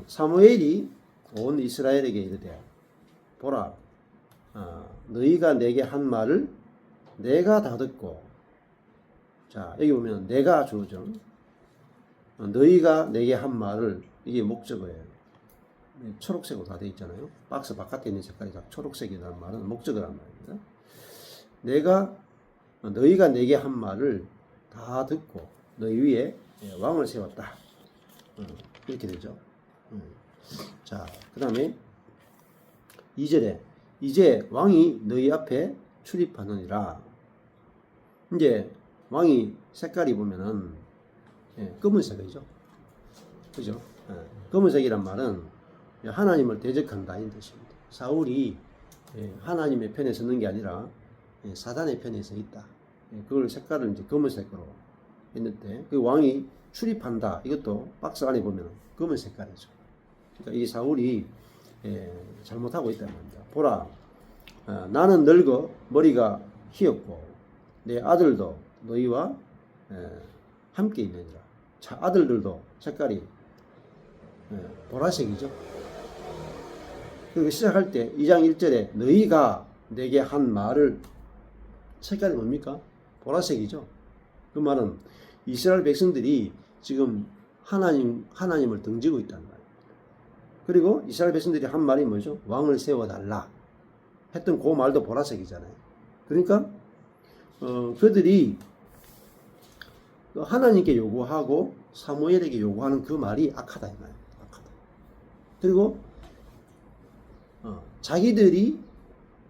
사무엘이 온 이스라엘에게 이르되 보라, 너희가 내게 한 말을 내가 다 듣고, 자 여기 보면 내가 주어져. 너희가 내게 한 말을, 이게 목적어예요. 초록색으로 다 되어 있잖아요. 박스 바깥에 있는 색깔이 다 초록색이라는 말은 목적어란 말입니다. 너희가 내게 한 말을 다 듣고 너희 위에 왕을 세웠다. 이렇게 되죠. 자, 그 다음에 2절에 이제 왕이 너희 앞에 출입하느니라. 이제 왕이 색깔이 보면은 검은색이죠. 그죠? 검은색이란 말은 하나님을 대적한다 이 뜻입니다. 사울이 하나님의 편에 서는 게 아니라 사단의 편에 서 있다. 그걸 색깔을 이제 검은색으로 했는데, 그 왕이 출입한다. 이것도 박스 안에 보면 검은 색깔이죠. 그러니까 이 사울이 잘못하고 있다는 겁니다. 보라, 나는 늙어 머리가 휘었고 내 아들도 너희와 함께 있느니라. 자, 아들들도 색깔이 보라색이죠. 그리고 시작할 때 2장 1절에 너희가 내게 한 말을, 색깔이 뭡니까? 보라색이죠. 그 말은 이스라엘 백성들이 지금 하나님을 등지고 있다는 말입니다. 그리고 이스라엘 백성들이 한 말이 뭐죠? 왕을 세워달라 했던 그 말도 보라색이잖아요. 그러니까 그들이 하나님께 요구하고 사무엘에게 요구하는 그 말이 악하다 이 말이에요. 악하다. 그리고 자기들이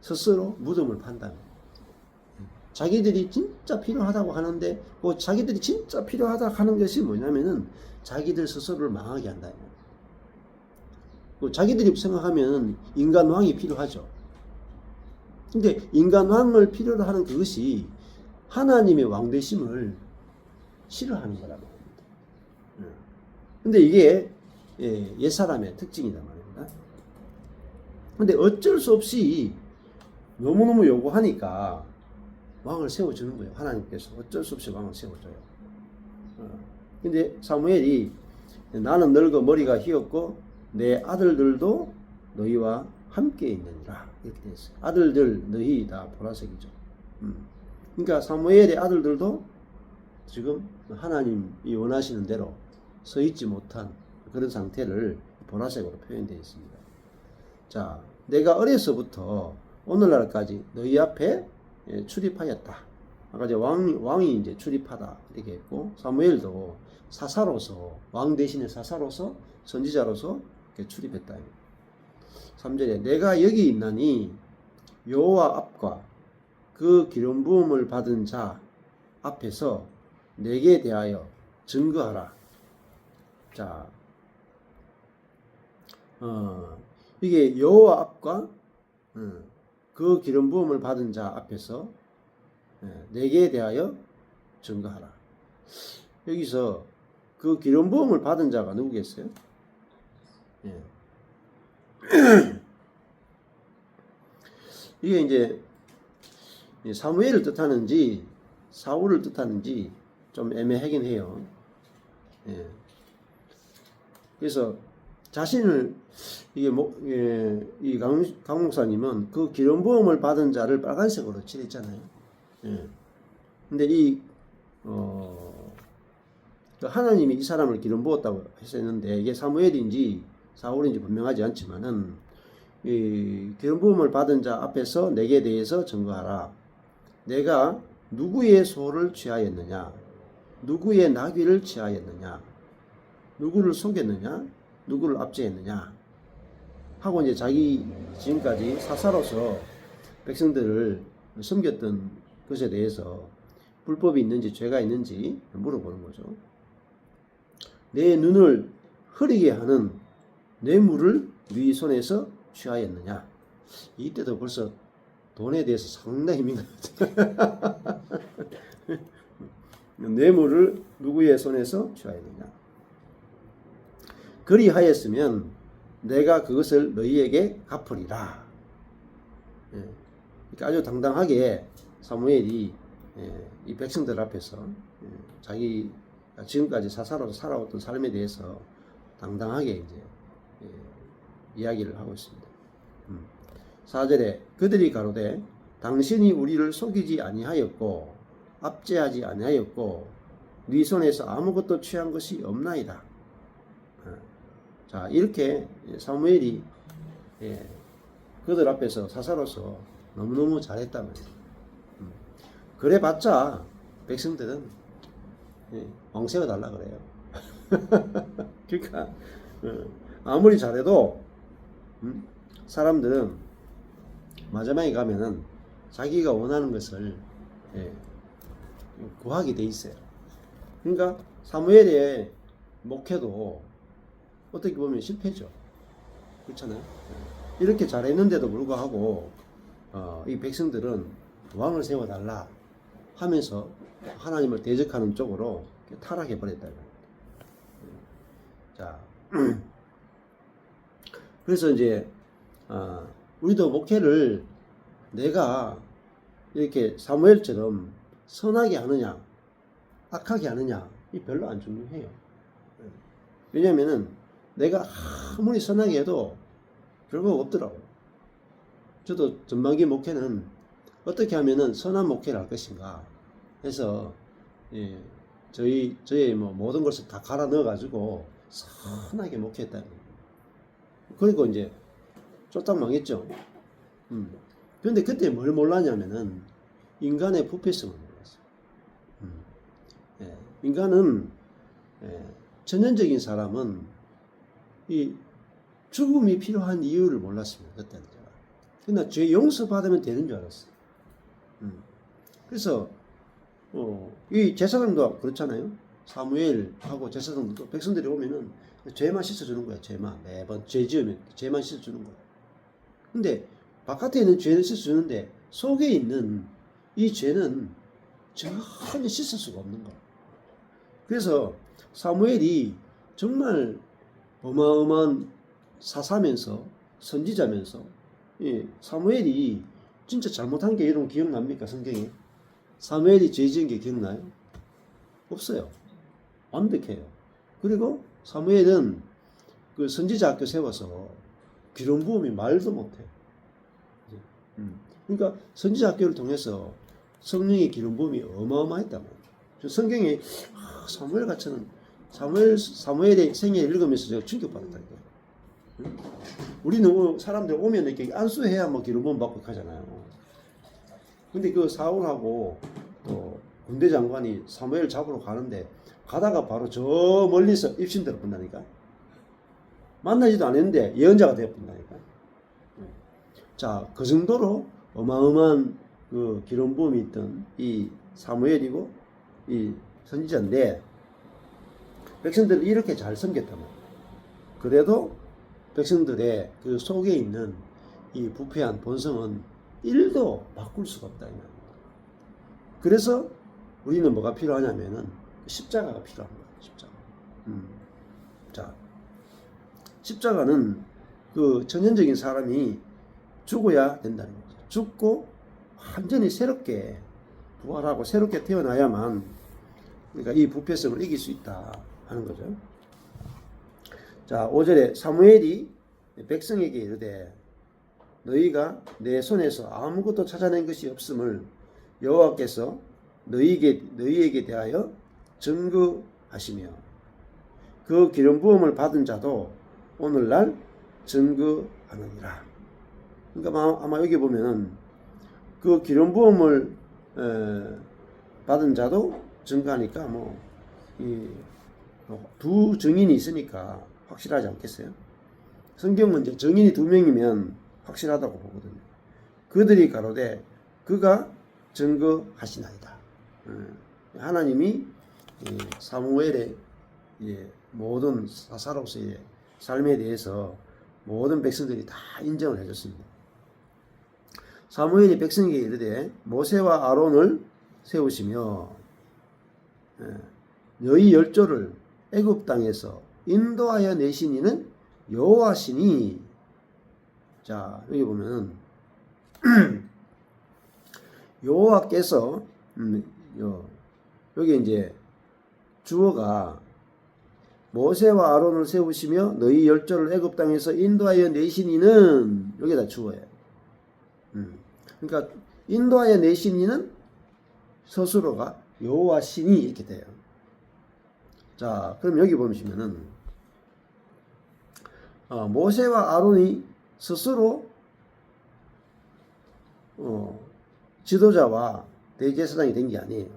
스스로 무덤을 판다. 자기들이 진짜 필요하다고 하는데, 그 자기들이 진짜 필요하다 하는 것이 뭐냐면은 자기들 스스로를 망하게 한다. 자기들이 생각하면 인간왕이 필요하죠. 근데 인간왕을 필요로 하는 그것이 하나님의 왕되심을 싫어하는 거란 말입니다. 근데 이게 옛사람의 특징이란 말입니다. 근데 어쩔 수 없이 너무너무 요구하니까 왕을 세워주는 거예요. 하나님께서 어쩔 수 없이 왕을 세워줘요. 근데 사무엘이 나는 늙어 머리가 휘었고 내 아들들도 너희와 함께 있느니라 이렇게 되어 있어요. 아들들 너희 다 보라색이죠. 그러니까 사무엘의 아들들도 지금 하나님이 원하시는 대로 서 있지 못한 그런 상태를 보라색으로 표현되어 있습니다. 자, 내가 어려서부터 오늘날까지 너희 앞에 출입하였다. 아까 이제 왕이 이제 출입하다 이렇게 했고, 사무엘도 사사로서, 왕 대신에 사사로서, 선지자로서 이렇게 출입했다. 3절에 내가 여기 있나니 여호와 앞과 그 기름 부음을 받은 자 앞에서 내게 대하여 증거하라. 자, 이게 여호와 앞과 그 기름 부음을 받은 자 앞에서 내게 대하여 증거하라. 여기서 그 기름 부음을 받은 자가 누구겠어요? 이게 이제 사무엘을 뜻하는지 사울을 뜻하는지 좀 애매하긴 해요. 그래서 자신을 이 강 목사님은 그 기름 부음을 받은 자를 빨간색으로 칠했잖아요. 근데 하나님이 이 사람을 기름 부었다고 했었는데, 이게 사무엘인지 사울인지 분명하지 않지만은 이 기름 부음을 받은 자 앞에서 내게 대해서 증거하라. 내가 누구의 소를 취하였느냐, 누구의 나귀를 취하였느냐, 누구를 속였느냐, 누구를 압제했느냐 하고, 이제 자기 지금까지 사사로서 백성들을 섬겼던 것에 대해서 불법이 있는지 죄가 있는지 물어보는 거죠. 내 눈을 흐리게 하는 뇌물을 네 손에서 취하였느냐. 이때도 벌써 돈에 대해서 상당히 민감하죠. 뇌물을 누구의 손에서 취하였느냐. 그리하였으면 내가 그것을 너희에게 갚으리라. 그러니까 아주 당당하게 사무엘이 이 백성들 앞에서 자기가 지금까지 사사로서 살아왔던 삶에 대해서 당당하게 이제 이야기를 하고 있습니다. 4절에 그들이 가로되 당신이 우리를 속이지 아니하였고 압제하지 아니하였고 네 손에서 아무것도 취한 것이 없나이다. 자, 이렇게 사무엘이 그들 앞에서 사사로서 너무너무 잘했단 말이에요. 그래봤자 백성들은 왕세워 달라 그래요. 그러니까 아무리 잘해도 사람들은 마지막에 가면은 자기가 원하는 것을 구하게 돼 있어요. 그러니까 사무엘의 목회도 어떻게 보면 실패죠. 그렇잖아요. 이렇게 잘했는데도 불구하고 이 백성들은 왕을 세워달라 하면서 하나님을 대적하는 쪽으로 타락해 버렸다. 자, 그래서 이제 우리도 목회를 내가 이렇게 사무엘처럼 선하게 하느냐 악하게 하느냐 이 별로 안 중요해요. 왜냐면은 내가 아무리 선하게 해도 결국 없더라고요. 저도 전반기 목회는 어떻게 하면은 선한 목회를 할 것인가 해서 저의 뭐 모든 것을 다 갈아 넣어 가지고 선하게 목회했다. 그리고 이제 쫄딱 망했죠. 그런데 그때 뭘 몰랐냐면은 인간의 부패성을 몰랐어요. 인간은 전형적인 사람은 이 죽음이 필요한 이유를 몰랐습니다. 그때는 제가. 그러나 죄 용서받으면 되는 줄 알았어요. 그래서 이 제사장도 그렇잖아요. 사무엘하고 제사장도 백성들이 오면은 죄만 씻어주는 거야. 죄만 매번 죄 지으면 죄만 씻어주는 거야. 근데 바깥에 있는 죄는 씻어주는데 속에 있는 이 죄는 전혀 씻을 수가 없는 거야. 그래서 사무엘이 정말 어마어마한 사사면서 선지자면서 사무엘이 진짜 잘못한 게 이런 기억납니까? 성경에 사무엘이 죄 지은 게 기억나요? 없어요. 완벽해요. 그리고 사무엘은 그 선지자 학교 세워서 기름 부음이 말도 못해. 그러니까 선지자 학교를 통해서 성령의 기름 부음이 어마어마했단 말이에요. 성경에 사무엘 같은 사무엘의 생애를 읽으면서 제가 충격받았다니까요. 우리는 사람들 오면 이렇게 안수해야 뭐 기름 부음 받고 가잖아요. 근데 그 사울하고 또 군대 장관이 사무엘 잡으러 가는데 가다가 바로 저 멀리서 입신대로 본다니까. 만나지도 않았는데 예언자가 되어 본다니까. 자, 그 정도로 어마어마한 그 기름 부음이 있던 이 사무엘이고 이 선지자인데 백성들을 이렇게 잘 섬겼단 말이에요. 그래도 백성들의 그 속에 있는 이 부패한 본성은 1도 바꿀 수가 없다 이 말입니다. 그래서 우리는 뭐가 필요하냐면은 십자가가 필요한 거예요. 십자가. 자, 십자가는 그 전형적인 사람이 죽어야 된다는 거죠. 죽고 완전히 새롭게 부활하고 새롭게 태어나야만 그러니까 이 부패성을 이길 수 있다 하는 거죠. 자, 5절에 사무엘이 백성에게 이르되 너희가 내 손에서 아무것도 찾아낸 것이 없음을 여호와께서 너희에게 대하여 증거하시며 그 기름 부음을 받은 자도 오늘날 증거하느니라. 그러니까 아마 여기 보면은 그 기름 부음을 받은 자도 증거하니까 두 증인이 있으니까 확실하지 않겠어요? 성경은 이제 증인이 2명이면 확실하다고 보거든요. 그들이 가로되 그가 증거하시나이다. 하나님이 사무엘의 모든 사사로서의 삶에 대해서 모든 백성들이 다 인정을 해줬습니다. 사무엘이 백성에게 이르되 모세와 아론을 세우시며 너희 열조를 애굽 땅에서 인도하여 내신 이는 여호와시니. 자, 여기 보면 여호와께서 여기 이제 주어가 모세와 아론을 세우시며 너희 열조를 애굽 땅에서 인도하여 내시니는 여기다 주어예요. 그러니까 인도하여 내시니는 스스로가 여호와 신이 이렇게 돼요. 자, 그럼 여기 보시면은 모세와 아론이 스스로 지도자와 대제사장이 된 게 아니에요.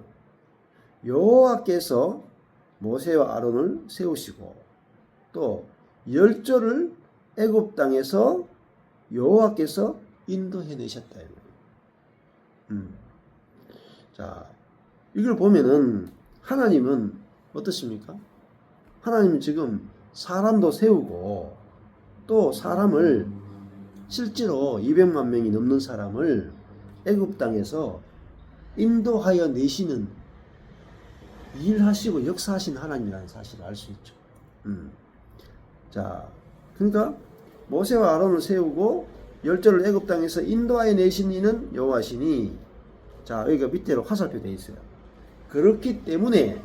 여호와께서 모세와 아론을 세우시고 또 열조를 애굽 땅에서 여호와께서 인도해 내셨다. 자, 이걸 보면은 하나님은 어떻습니까? 하나님은 지금 사람도 세우고 또 사람을 실제로 200만 명이 넘는 사람을 애굽 땅에서 인도하여 내시는 일하시고 역사하신 하나님이라는 사실을 알 수 있죠. 자, 그러니까 모세와 아론을 세우고 열조를 애굽 땅에서 인도하여 내신 이는 여호와시니, 자, 여기가 밑에로 화살표 되어 있어요. 그렇기 때문에,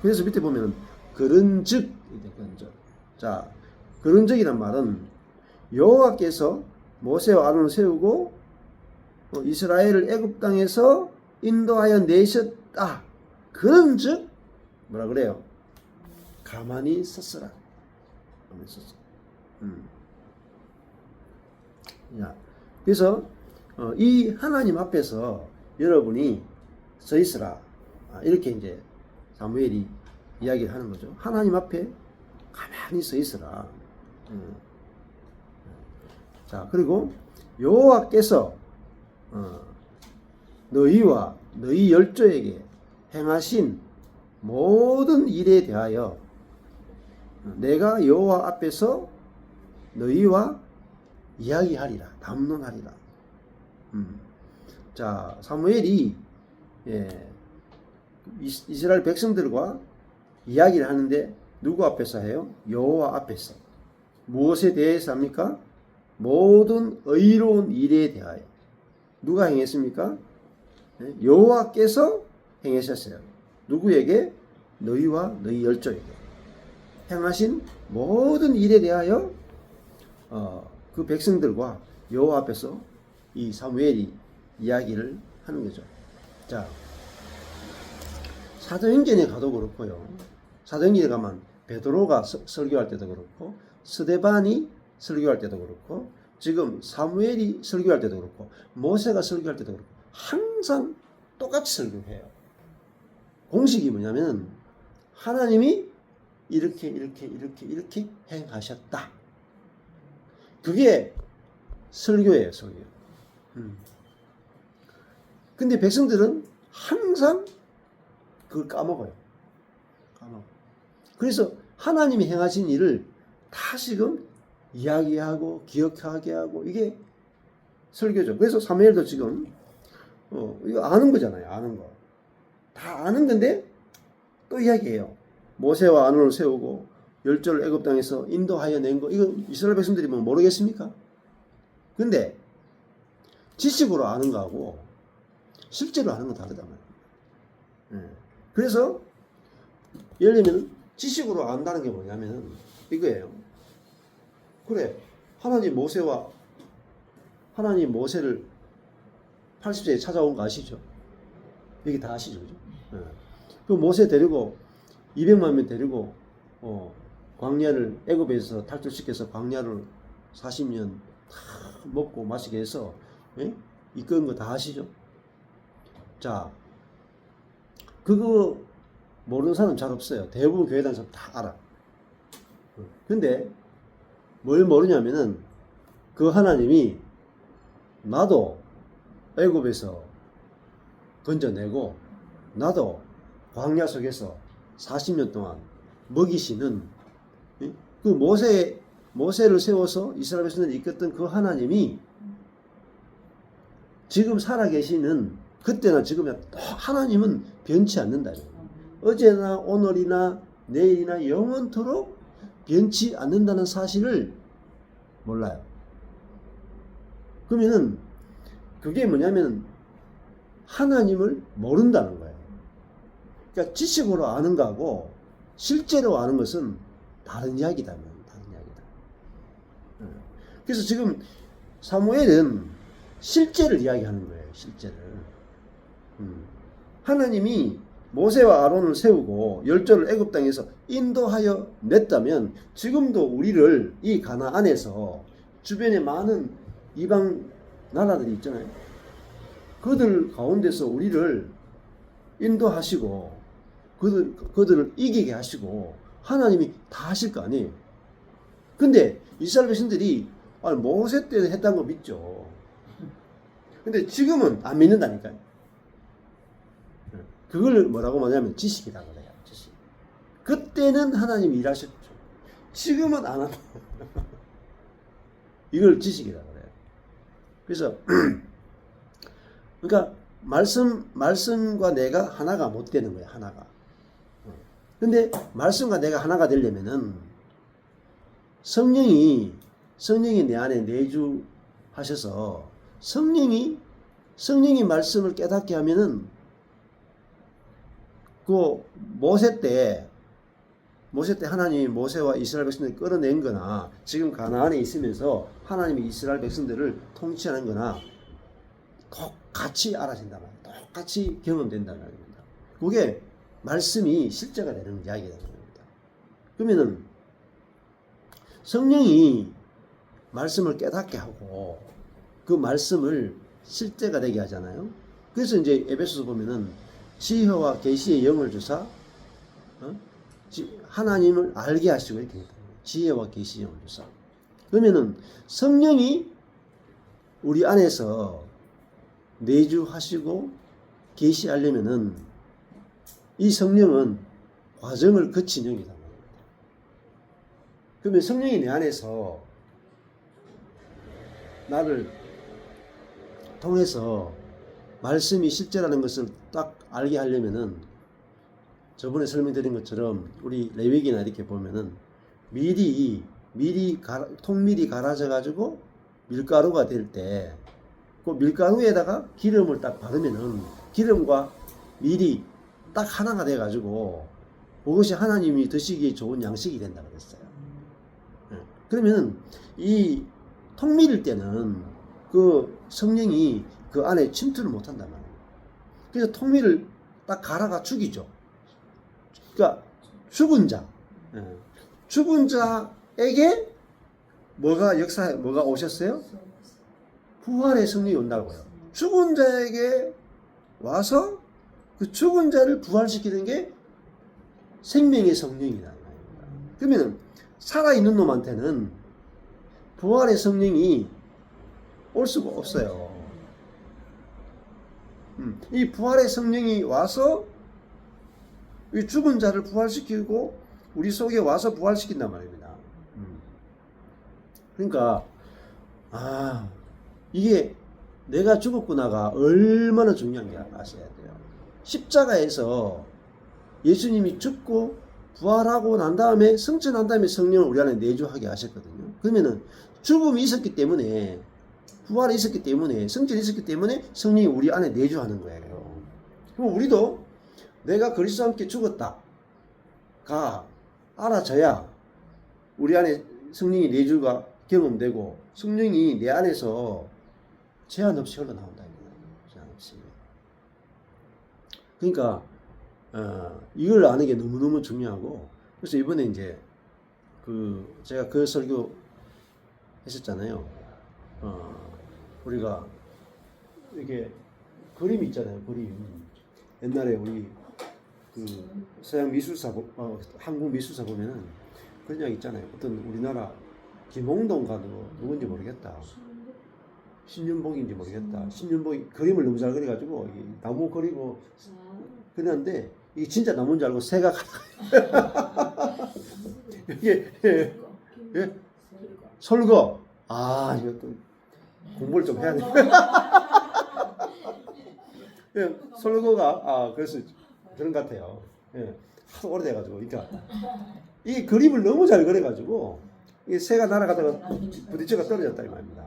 그래서 밑에 보면 그런즉, 자, 그런즉이란 말은 여호와께서 모세와 아론을 세우고 이스라엘을 애굽 땅에서 인도하여 내셨다. 그런즉 뭐라 그래요? 가만히 있었으라. 가만히 있었어. 야, 그래서 이 하나님 앞에서 여러분이 서 있으라. 이렇게 이제 사무엘이 이야기를 하는 거죠. 하나님 앞에 가만히 서 있으라. 자, 그리고 여호와께서 너희와 너희 열조에게 행하신 모든 일에 대하여 내가 여호와 앞에서 너희와 이야기하리라, 담론하리라. 자, 사무엘이 이스라엘 백성들과 이야기를 하는데 누구 앞에서 해요? 여호와 앞에서. 무엇에 대해서 합니까? 모든 의로운 일에 대하여. 누가 행했습니까? 여호와께서 행하셨어요. 누구에게? 너희와 너희 열조에게 행하신 모든 일에 대하여 그 백성들과 여호와 앞에서 이 사무엘이 이야기를 하는 거죠. 자, 사도행전에 가도 그렇고요. 사도행전에 가면 베드로가 설교할 때도 그렇고, 스데반이 설교할 때도 그렇고, 지금 사무엘이 설교할 때도 그렇고, 모세가 설교할 때도 그렇고, 항상 똑같이 설교해요. 공식이 뭐냐면 하나님이 이렇게 행하셨다. 그게 설교예요, 설교. 근데 백성들은 항상 그걸 까먹어요. 그래서 하나님이 행하신 일을 다시금 이야기하고 기억하게 하고, 이게 설교죠. 그래서 사무엘도 지금 이거 아는 거잖아요. 아는 거. 다 아는 건데 또 이야기해요. 모세와 아론을 세우고 열조를 애굽 땅에서 인도하여 낸 거, 이거 이스라엘 백성들이 뭐 모르겠습니까? 근데 지식으로 아는 거하고 실제로 아는 건 다르단 말이에요. 그래서 예를 들면 지식으로 안다는 게 뭐냐면 이거예요. 그래, 하나님 모세를 80세에 찾아온 거 아시죠? 여기 다 아시죠? 그죠? 그 모세 데리고 200만 명 데리고 광야를 애굽에서 탈출시켜서 광야를 40년 다 먹고 마시게 해서 이끄는 거 다 아시죠? 자, 그거 모르는 사람 잘 없어요. 대부분 교회 다니는 사람 다 알아. 근데 뭘 모르냐면은 그 하나님이 나도 애굽에서 건져내고 나도 광야 속에서 40년 동안 먹이시는 그 모세를 세워서 이스라엘 백성들을 이끌었던 그 하나님이 지금 살아계시는, 그때나 지금이나 하나님은 변치 않는다. 어제나 오늘이나 내일이나 영원토록 변치 않는다는 사실을 몰라요. 그러면은 그게 뭐냐면 하나님을 모른다는 거예요. 그러니까 지식으로 아는 거하고 실제로 아는 것은 다른 이야기다. 다른 이야기다. 그래서 지금 사무엘은 실제를 이야기하는 거예요. 실제를. 하나님이 모세와 아론을 세우고 열조를 애굽 땅에서 인도하여 냈다면 지금도 우리를 이 가나안에서 주변에 많은 이방 나라들이 있잖아요. 그들 가운데서 우리를 인도하시고 그들을 이기게 하시고 하나님이 다 하실 거 아니에요. 근데 이스라엘 백성들이 모세 때 했다는 거 믿죠. 근데 지금은 안 믿는다니까요. 그걸 뭐라고 말하냐면 지식이라 그래요. 지식. 그때는 하나님이 일하셨죠. 지금은 안 한다. 이걸 지식이라 그래요. 그래서 그러니까 말씀과 내가 하나가 못 되는 거예요. 하나가. 근데 말씀과 내가 하나가 되려면은 성령이 내 안에 내주하셔서 성령이 말씀을 깨닫게 하면은 그 모세 때 하나님이 모세와 이스라엘 백성들을 끌어낸 거나 지금 가나안에 있으면서 하나님이 이스라엘 백성들을 통치하는 거나 똑같이 알아진단 말이에요. 똑같이 경험된다는 말입니다. 그게 말씀이 실제가 되는 이야기가 되는 겁니다. 그러면은 성령이 말씀을 깨닫게 하고 그 말씀을 실제가 되게 하잖아요. 그래서 이제 에베소서 보면은 지혜와 계시의 영을 주사 하나님을 알게 하시고 이렇게 됩니다. 지혜와 계시의 영을 주사. 그러면은 성령이 우리 안에서 내주하시고 계시하려면은 이 성령은 과정을 거친 영이다. 그러면 성령이 내 안에서 나를 통해서 말씀이 실제라는 것을 딱 알게 하려면은 저번에 설명드린 것처럼 우리 레위기나 이렇게 보면은 통밀이 갈아져 가지고 밀가루가 될 때 그 밀가루에다가 기름을 딱 바르면은 기름과 밀이 딱 하나가 돼 가지고 그것이 하나님이 드시기에 좋은 양식이 된다 그랬어요. 그러면은 이 통밀일 때는 그 성령이 그 안에 침투를 못 한단 말이에요. 그래서 통밀을 딱 갈아가 죽이죠. 그러니까 죽은 자에게 뭐가 오셨어요? 부활의 성령이 온다고요. 죽은 자에게 와서 그 죽은 자를 부활시키는 게 생명의 성령이다. 그러면 살아있는 놈한테는 부활의 성령이 올 수가 없어요. 이 부활의 성령이 와서 이 죽은 자를 부활시키고 우리 속에 와서 부활시킨단 말입니다. 그러니까 이게 내가 죽었구나가 얼마나 중요한 게 아셔야 돼요. 십자가에서 예수님이 죽고 부활하고 난 다음에 승천한 다음에 성령을 우리 안에 내주하게 하셨거든요. 그러면은 죽음이 있었기 때문에 부활이 있었기 때문에 성전이 있었기 때문에 성령이 우리 안에 내주하는 거예요. 그럼 우리도 내가 그리스도와 함께 죽었다가 알아져야 우리 안에 성령이 내주가 경험되고 성령이 내 안에서 제한 없이 흘러나온다. 제한 없이. 그러니까 이걸 아는 게 너무너무 중요하고 그래서 이번에 이제 제가 그 설교 했었잖아요. 우리가 이게 그림 있잖아요. 그림. 옛날에 우리 서양 미술사 한국 미술사 보면은 그런 이야기 있잖아요. 어떤 우리나라 김홍동 가도 누군지 모르겠다. 신윤복인지 모르겠다. 신윤복이 그림을 너무 잘 그려가지고 나무 그리고 그랬는데 이게 진짜 나무인 줄 알고 새가 이게 예? 설거. 이것도 공부를 좀 해야 돼. 예, 설거가 그래서 그런 것 같아요. 예, 하도 오래돼가지고 그러니까 이 그림을 너무 잘 그려가지고 이 새가 날아가다가 부딪혀가 떨어졌다 이 말입니다.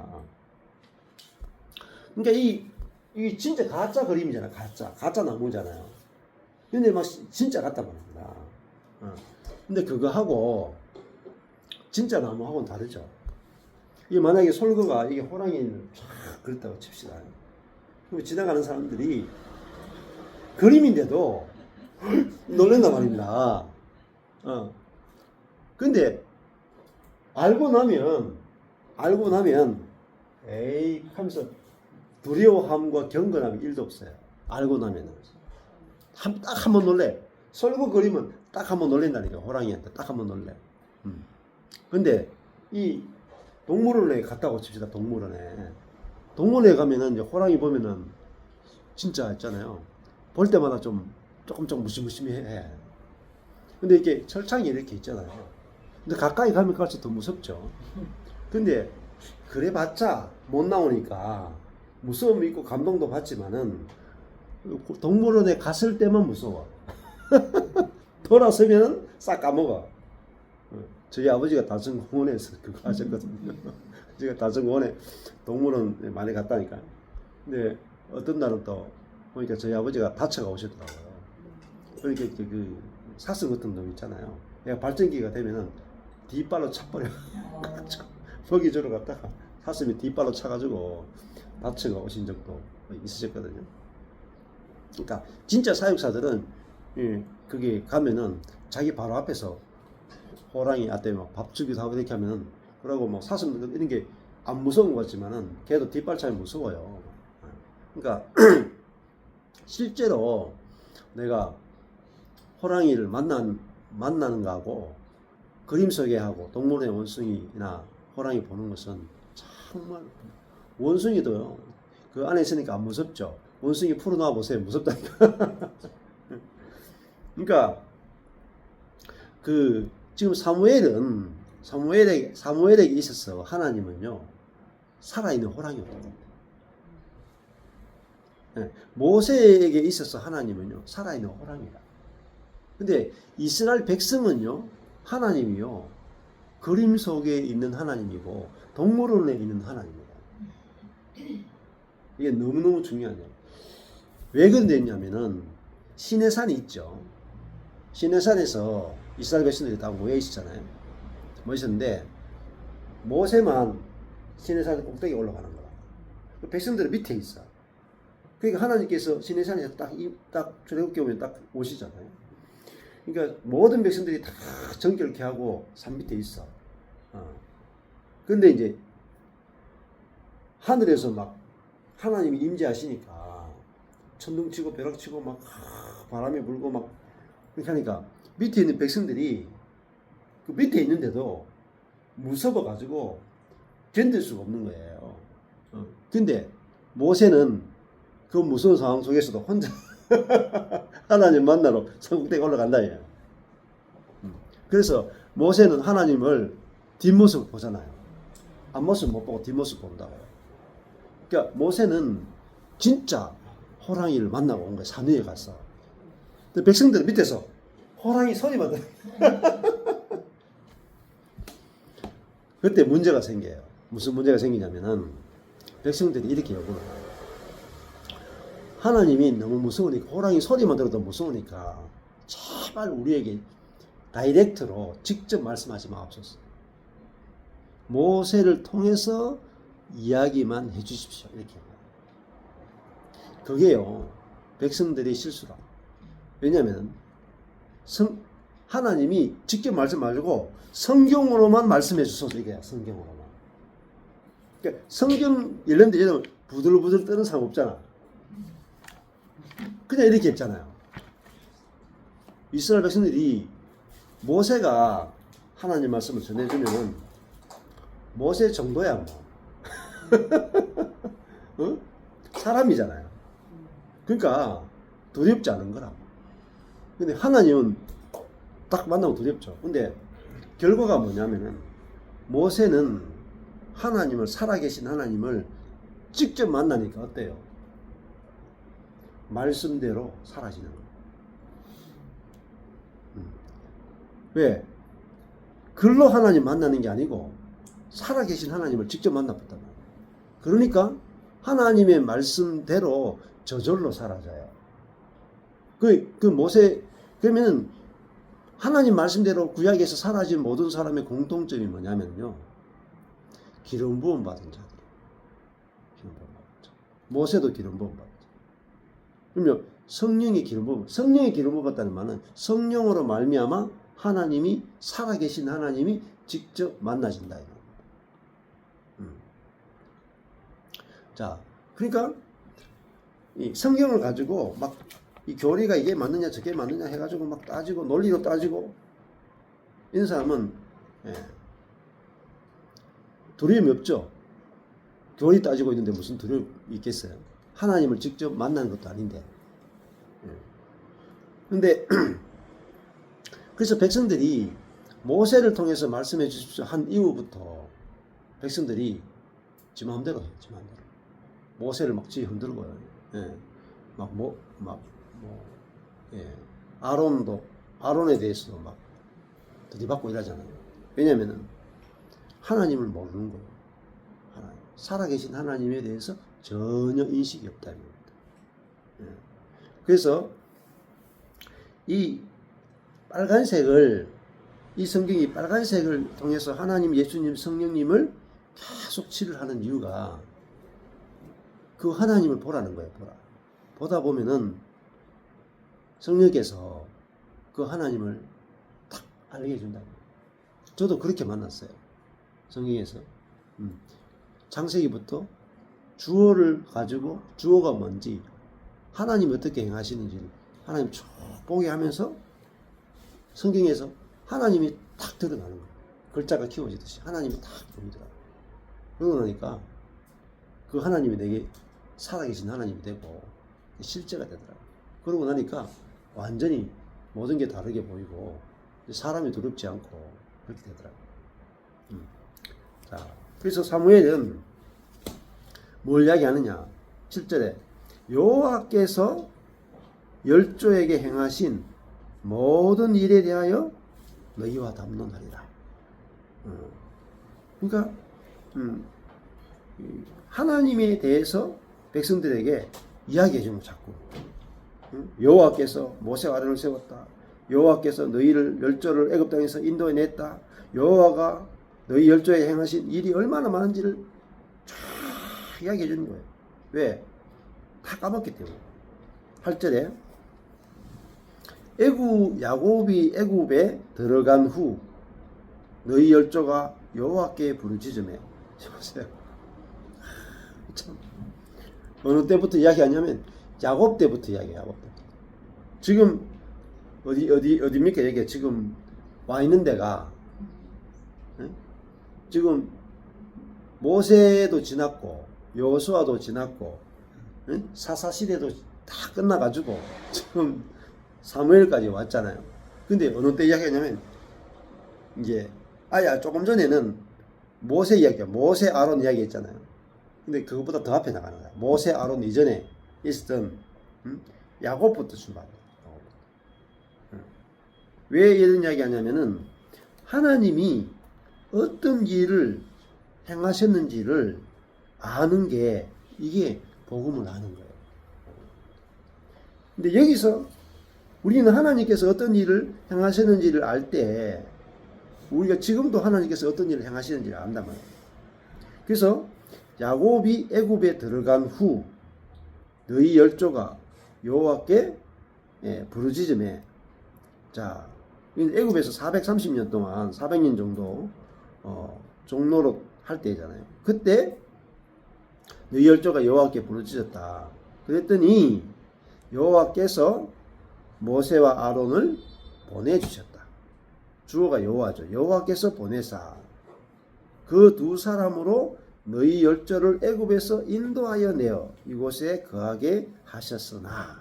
그러니까 이 진짜 가짜 그림이잖아. 가짜 나무잖아요. 근데 막 진짜 같단 말입니다. 근데 그거하고 진짜 나무하고는 다르죠. 이게 만약에 솔거가 이게 호랑이를 쫙 그렸다고 칩시다. 그럼 지나가는 사람들이 그림인데도 놀란단 말입니다. 근데 알고 나면 에이 하면서 두려워함과 경건함이 1도 없어요. 알고 나면은 딱 한 번 놀래. 솔고 그리면 딱 한 번 놀랜다니까. 호랑이한테 딱 한 번 놀래. 근데 이 동물원에 갔다고 칩시다. 동물원에 가면은 이제 호랑이 보면은 진짜 있잖아요. 볼 때마다 조금 무시무시해. 근데 이게 철창이 이렇게 있잖아요. 근데 가까이 가면 갈수록 더 무섭죠. 근데 그래봤자 못 나오니까 무서움 있고 감동도 받지만은 동물원에 갔을 때만 무서워. 돌아서면 싹 까먹어. 저희 아버지가 다성공원에서 그거 하셨거든요. 제가 다성공원에 동물원 많이 갔다니까. 근데 어떤 날은 또 보니까 저희 아버지가 다쳐가 오셨더라고요. 그러니까 그 사슴 같은 놈 있잖아요. 내가 발전기가 되면은 뒷발로 차버려. 거기 저러 갔다가 사슴이 뒷발로 차가지고 다쳐가 오신 적도 있으셨거든요. 그러니까 진짜 사육사들은 그게 가면은 자기 바로 앞에서 호랑이 앞에 막 밥 주기도 하고 이렇게 하면은 그러고 뭐 사슴 이런 게 안 무서운 것 같지만은 걔도 뒷발 차면 무서워요. 그러니까 실제로 내가 호랑이를 만나는 거하고 그림 속에 하고 동물의 원숭이나 호랑이 보는 것은 정말 원숭이도요. 그 안에 있으니까 안 무섭죠. 원숭이 풀어놔 보세요. 무섭다니까. 그러니까 그 지금 사무엘에게 있어서 하나님은요 살아있는 호랑이였거든요. 네, 모세에게 있어서 하나님은요 살아있는 호랑이다. 근데 이스라엘 백성은요 하나님이요 그림 속에 있는 하나님이고 동물원에 있는 하나님입니다. 이게 너무너무 중요하네요. 왜 그랬냐면은 시내산이 있죠. 시내산에서 이스라엘 백성들이 다 모여 있었잖아요. 모였는데 모세만 시내산 꼭대기에 올라가는 거야. 백성들은 밑에 있어. 그러니까 하나님께서 시내산에서 딱 출애굽기 오면 딱 오시잖아요. 그러니까 모든 백성들이 다 정결케 하고 산 밑에 있어. 근데 이제 하늘에서 막 하나님이 임재하시니까 천둥 치고 벼락 치고 막 바람이 불고 막 그렇게 하니까 밑에 있는 백성들이 그 밑에 있는데도 무서워가지고 견딜 수가 없는 거예요. 근데 모세는 그 무서운 상황 속에서도 혼자 하나님 만나러 산꼭대기에 올라간다. 그래서 모세는 하나님을 뒷모습을 보잖아요. 앞모습 못 보고 뒷모습 본다고요. 그러니까 모세는 진짜 호랑이를 만나고 온 거예요. 산 위에 가서. 근데 백성들은 밑에서 호랑이 소리만 들어요. 그때 문제가 생겨요. 무슨 문제가 생기냐면은 백성들이 이렇게 요구를 해요. 하나님이 너무 무서우니까 호랑이 소리만 들어도 무서우니까 제발 우리에게 다이렉트로 직접 말씀하지 마옵소서. 모세를 통해서 이야기만 해주십시오. 이렇게. 그게요 백성들의 실수다. 왜냐하면 하나님이 직접 말씀 말고 성경으로만 말씀해 주소서. 이게 성경으로만. 그러니까 성경 열렸는데 얘는 부들부들 떠는 사람 없잖아. 그냥 이렇게 했잖아요. 이스라엘 백성들이 모세가 하나님 말씀을 전해주면은 모세 정도야 뭐. 어? 사람이잖아요. 그러니까 두렵지 않은 거라. 근데 하나님은 딱 만나면 두렵죠. 근데 결과가 뭐냐면은 모세는 하나님을 살아계신 하나님을 직접 만나니까 어때요? 말씀대로 사라지는 거예요. 왜? 글로 하나님 만나는 게 아니고 살아계신 하나님을 직접 만나봤단 말이에요. 그러니까 하나님의 말씀대로 저절로 사라져요. 그 모세, 그러면 하나님 말씀대로 구약에서 사라진 모든 사람의 공통점이 뭐냐면요. 기름 부음 받은 자들. 기름 부음 받은 자. 모세도 기름 부음 받은 자. 그러면 성령의 기름 부음 받다는 말은 성령으로 말미암아 하나님이 살아계신 하나님이 직접 만나진다. 자, 그러니까 이 성경을 가지고 막 이 교리가 이게 맞느냐 저게 맞느냐 해가지고 막 따지고 논리로 따지고 이런 사람은 두려움이 없죠. 교리 따지고 있는데 무슨 두려움이 있겠어요? 하나님을 직접 만나는 것도 아닌데. 그런데 그래서 백성들이 모세를 통해서 말씀해 주십시오 한 이후부터 백성들이 지 마음대로 해요. 지 마음대로. 모세를 막 지 흔들고요. 아론에 대해서도 막 들이받고 이러잖아요. 왜냐면은 하나님을 모르는 거예요. 살아계신 하나님에 대해서 전혀 인식이 없다는 겁니다. 그래서 이 빨간색을, 이 성경이 빨간색을 통해서 하나님, 예수님, 성령님을 계속 칠을 하는 이유가 그 하나님을 보라는 거예요. 보다 보면은 성령께서 그 하나님을 탁 알게 해준다. 저도 그렇게 만났어요. 성경에서. 창세기부터 주어를 가지고 주어가 뭔지, 하나님이 어떻게 행하시는지를 하나님 쭉 보게 하면서 성경에서 하나님이 탁 드러나는 거예요. 글자가 키워지듯이 하나님이 탁 보이더라고요. 그러고 나니까 그 하나님이 내게 살아계신 하나님이 되고 실제가 되더라고요. 그러고 나니까 완전히 모든 게 다르게 보이고 사람이 두렵지 않고 그렇게 되더라고요. 자, 그래서 사무엘은 뭘 이야기하느냐? 7절에 여호와께서 열조에게 행하신 모든 일에 대하여 너희와 담론하리라. 그러니까 하나님에 대해서 백성들에게 이야기해 주는 거 자꾸. 여호와께서 모세와 아론을 세웠다. 여호와께서 너희를 열조를 애굽 땅에서 인도해 냈다. 여호와가 너희 열조에 행하신 일이 얼마나 많은지를 쫙 이야기해 주는 거예요. 왜? 다 까먹기 때문에. 8절에 야곱이 애굽에 들어간 후 너희 열조가 여호와께 부르짖으매. 보세요. 참 어느 때부터 이야기하냐면 야곱 때부터 이야기해요. 야곱 때부터. 지금 어디입니까? 여기 지금 와 있는 데가 지금 모세도 지났고 여호수아도 지났고 사사시대도 다 끝나가지고 지금 사무엘까지 왔잖아요. 근데 어느 때 이야기하냐면 이제 조금 전에는 모세 이야기야. 모세 아론 이야기 했잖아요. 근데 그것보다 더 앞에 나가는 거야. 모세 아론 이전에 있었던 야곱부터 출발합니다. 왜 이런 이야기 하냐면은 하나님이 어떤 일을 행하셨는지를 아는 게 이게 복음을 아는 거예요. 근데 여기서 우리는 하나님께서 어떤 일을 행하셨는지를 알 때 우리가 지금도 하나님께서 어떤 일을 행하시는지를 안단 말이에요. 그래서 야곱이 애굽에 들어간 후 너희 열조가 여호와께 부르짖으매. 자, 애굽에서 430년 동안 400년 정도 종노릇 할 때잖아요. 그때 너희 열조가 여호와께 부르짖었다. 그랬더니 여호와께서 모세와 아론을 보내주셨다. 주어가 여호와죠. 여호와께서 보내사 그 두 사람으로 너희 열조를 애굽에서 인도하여 내어 이곳에 거하게 하셨으나.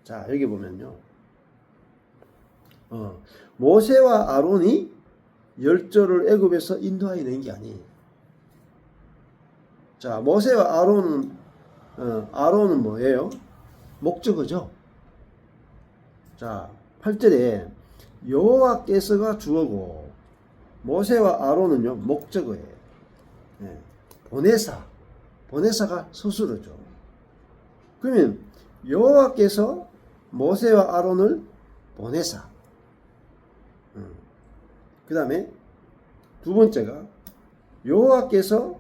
자, 여기 보면요. 모세와 아론이 열조를 애굽에서 인도하여 낸 게 아니에요. 자, 모세와 아론은 뭐예요? 목적어죠. 자, 8절에 여호와께서가 주어고 모세와 아론은요 목적어예요. 보내사가 스스로죠. 그러면 여호와께서 모세와 아론을 보내사. 그 다음에 두 번째가 여호와께서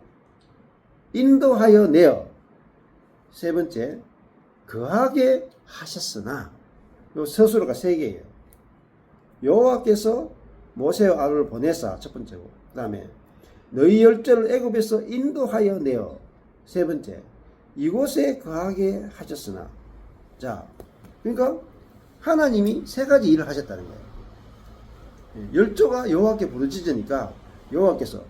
인도하여 내어. 세 번째 거하게 하셨으나. 요 서술어가 세 개예요. 여호와께서 모세와 아론을 보내사 첫 번째고, 그 다음에 너희 열조를 애굽에서 인도하여 내어. 세 번째 이곳에 거하게 하셨으나. 자, 그러니까 하나님이 세 가지 일을 하셨다는 거예요. 열조가 여호와께 부르짖으니까 여호와께서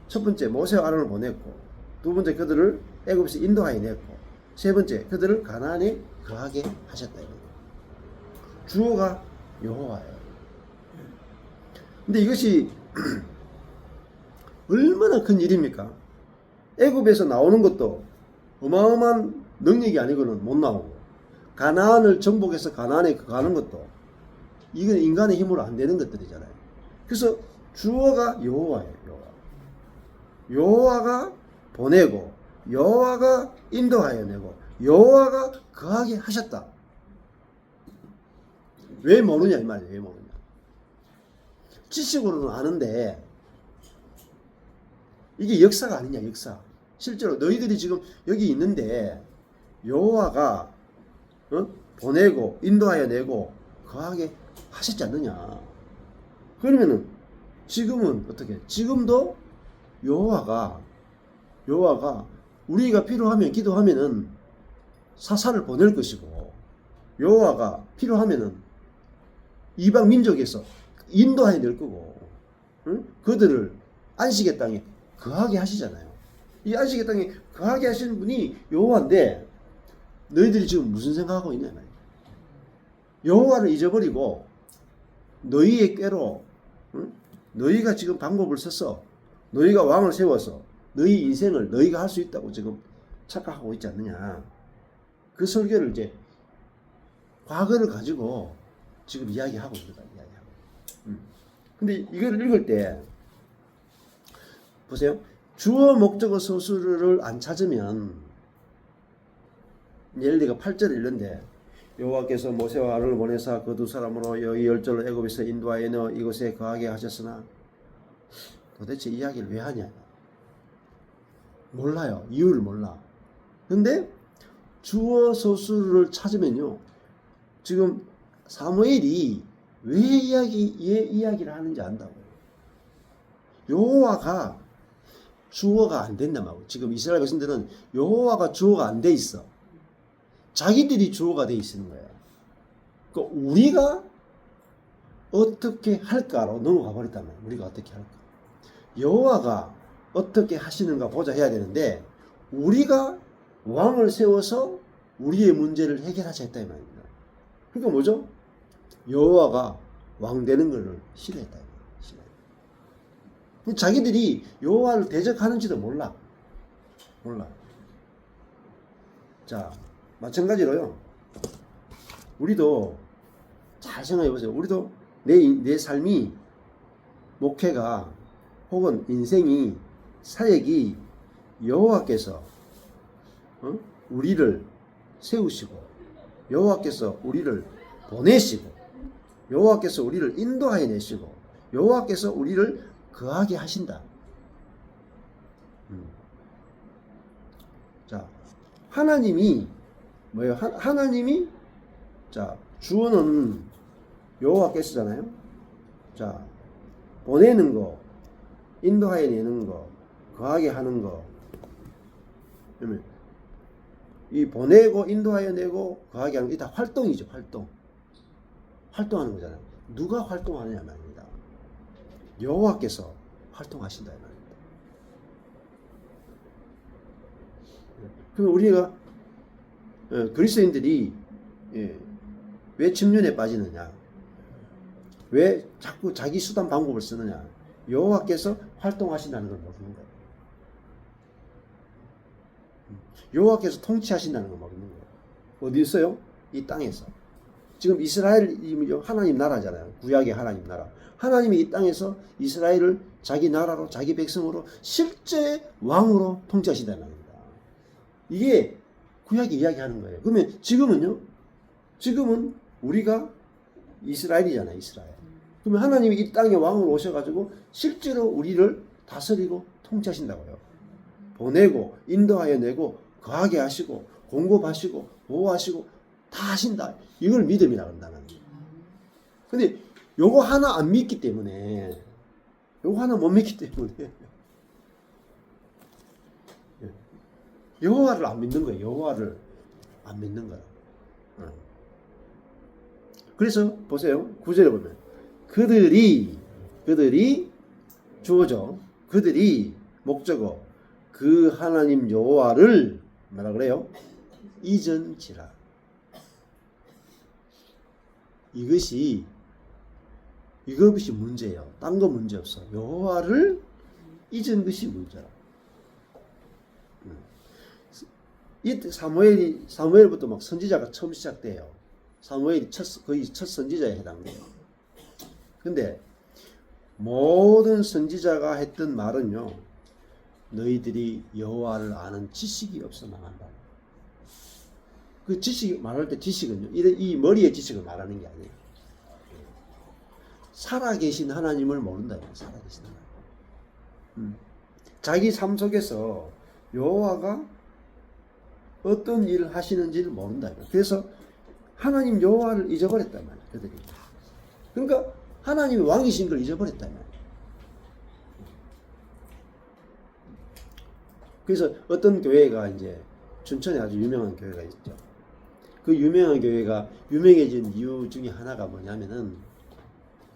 첫 번째 모세와 아론을 보냈고, 두 번째 그들을 애굽에서 인도하여 냈고, 세 번째 그들을 가나안에 거하게 하셨다. 주어가 여호와예요. 근데 이것이 얼마나 큰 일입니까? 애굽에서 나오는 것도 어마어마한 능력이 아니고는 못 나오고, 가나안을 정복해서 가나안에 가는 것도 이건 인간의 힘으로 안 되는 것들이잖아요. 그래서 주어가 여호와예요. 여호와가 보내고 여호와가 인도하여 내고 여호와가 거하게 하셨다. 왜 모르냐 이 말이에요. 왜 모르냐. 지식으로는 아는데 이게 역사가 아니냐, 역사. 실제로 너희들이 지금 여기 있는데 여호와가 보내고 인도하여 내고 거하게 하셨지 않느냐. 그러면은 지금은 어떻게? 지금도 여호와가 우리가 필요하면 기도하면은 사사를 보낼 것이고, 여호와가 필요하면은 이방 민족에서 인도하여 낼 거고, 그들을 안식의 땅에 거하게 하시잖아요. 이 안식의 땅에 거하게 하시는 분이 여호와인데 너희들이 지금 무슨 생각하고 있냐 말이야. 여호와를 잊어버리고 너희의 꾀로 너희가 지금 방법을 써서 너희가 왕을 세워서 너희 인생을 너희가 할 수 있다고 지금 착각하고 있지 않느냐. 그 설교를 이제 과거를 가지고 지금 이야기하고 있다. 근데 이걸 읽을 때 보세요. 주어 목적어 서술을 안 찾으면, 예를 들어 8절을 읽는데 여호와께서 모세와 아론을 보내사 그 두 사람으로 여기 열조를 애굽에서 인도하여 내어 이곳에 거하게 하셨으나, 도대체 이야기를 왜 하냐? 몰라요. 이유를 몰라. 근데 주어 서술을 찾으면요, 지금 사무엘이 왜 이야기를 하는지 안다고. 여호와가 주어가 안 된단 말이에요. 지금 이스라엘 백성들은 여호와가 주어가 안 돼 있어. 자기들이 주어가 돼 있는 거예요. 그러니까 우리가 어떻게 할까로 넘어가 버렸단 말이에요. 우리가 어떻게 할까. 여호와가 어떻게 하시는가 보자 해야 되는데, 우리가 왕을 세워서 우리의 문제를 해결하자 했다 이 말입니다. 그러니까 뭐죠? 여호와가 왕 되는 것을 싫어했다. 자기들이 여호와를 대적하는지도 몰라. 자, 마찬가지로요, 우리도 잘 생각해 보세요. 우리도 내 삶이, 목회가 혹은 인생이, 사역이 여호와께서 우리를 세우시고 여호와께서 우리를 보내시고 여호와께서 우리를 인도하여 내시고 여호와께서 우리를 거하게 하신다. 자, 하나님이 뭐예요? 하나님이, 자, 주어는 여호와께서잖아요. 자, 보내는 거, 인도하여 내는 거, 거하게 하는 거. 그러면 이 보내고 인도하여 내고 거하게 하는 게 다 활동이죠. 활동하는 거잖아요. 누가 활동하느냐 말입니다. 여호와께서 활동하신다 말입니다. 그럼 우리가 그리스도인들이 왜 침륜에 빠지느냐? 왜 자꾸 자기 수단 방법을 쓰느냐? 여호와께서 활동하신다는 걸 모르는 거예요. 여호와께서 통치하신다는 걸 모르는 거예요. 어디 있어요? 이 땅에서. 지금 이스라엘이 하나님 나라잖아요. 구약의 하나님 나라. 하나님이 이 땅에서 이스라엘을 자기 나라로, 자기 백성으로, 실제 왕으로 통치하신다는 겁니다. 이게 구약이 이야기하는 거예요. 그러면 지금은요? 지금은 우리가 이스라엘이잖아요, 이스라엘. 그러면 하나님이 이 땅에 왕으로 오셔가지고 실제로 우리를 다스리고 통치하신다고요. 보내고 인도하여 내고 거하게 하시고 공급하시고 보호하시고 다 하신다. 이걸 믿음이라 그런다는 거예요. 근데 요거 하나 안 믿기 때문에, 요거 하나 못 믿기 때문에 여호와를 안 믿는 거예요. 여호와를 안 믿는 거예요. 그래서 보세요. 9절에 보면 그들이 주어져, 그들이 목적어 그 하나님 여호와를 뭐라 그래요? 잊은지라. 이것이 문제예요. 딴 거 문제 없어. 여호와를 잊은 것이 문제라. 이때 사무엘부터 막 선지자가 처음 시작돼요. 사무엘이 거의 첫 선지자에 해당돼요. 근데 모든 선지자가 했던 말은요, 너희들이 여호와를 아는 지식이 없어 망한다. 그 지식 말할 때 지식은요, 이 머리의 지식을 말하는 게 아니에요. 살아계신 하나님을 모른다. 살아계신 하나님. 자기 삶 속에서 여호와가 어떤 일을 하시는지를 모른다. 그래서 하나님 여호와를 잊어버렸단 말이에요. 그들이. 그러니까 하나님이 왕이신 걸 잊어버렸단 말이에요. 그래서 어떤 교회가 이제 춘천에 아주 유명한 교회가 있죠. 그 유명한 교회가 유명해진 이유 중에 하나가 뭐냐면은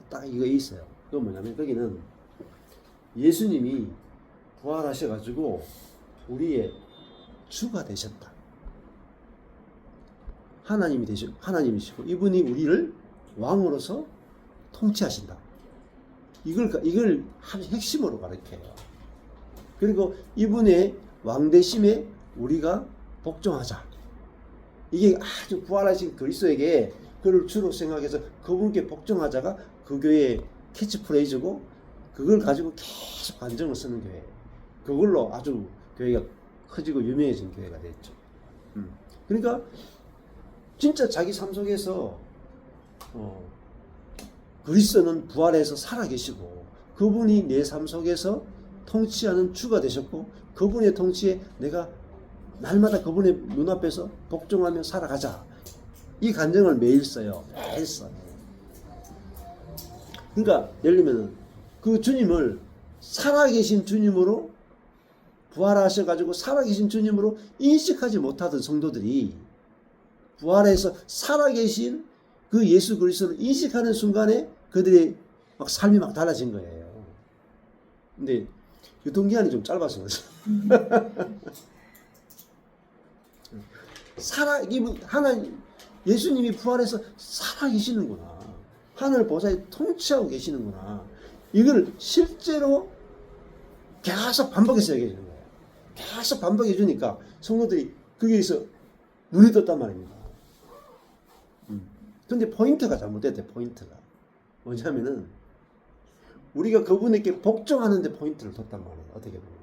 딱 이거 있어요. 그건 뭐냐면 거기는 예수님이 부활하셔가지고 우리의 주가 되셨다. 하나님이시고 이분이 우리를 왕으로서 통치하신다. 이걸 핵심으로 가르쳐요. 그리고 이분의 왕대심에 우리가 복종하자. 이게 아주 부활하신 그리스도에게 그를 주로 생각해서 그분께 복종하자가 그 교회의 캐치프레이즈고, 그걸 가지고 계속 간증을 쓰는 교회. 그걸로 아주 교회가 커지고 유명해진 교회가 됐죠. 그러니까 진짜 자기 삶 속에서 그리스도는 부활해서 살아계시고 그분이 내 삶 속에서 통치하는 주가 되셨고 그분의 통치에 내가 날마다 그분의 눈앞에서 복종하며 살아가자. 이 간증을 매일 써요. 매일 써. 그러니까 예를 들면 그 주님을 살아계신 주님으로 부활하셔가지고 살아계신 주님으로 인식하지 못하던 성도들이 부활해서 살아계신 그 예수 그리스도를 인식하는 순간에 그들의 막 삶이 막 달라진 거예요. 근데 유통기한이 좀 짧아서 그렇죠. 하나님, 예수님이 부활해서 살아계시는구나. 하늘 보좌에 통치하고 계시는구나. 이걸 실제로 계속 반복해서 얘기해 주는 거예요. 계속 반복해 주니까 성도들이 거기에서 눈이 떴단 말입니다. 근데 포인트가 잘못됐대. 포인트가 뭐냐면은 우리가 그분에게 복종하는데 포인트를 뒀단 말이에요. 어떻게 보면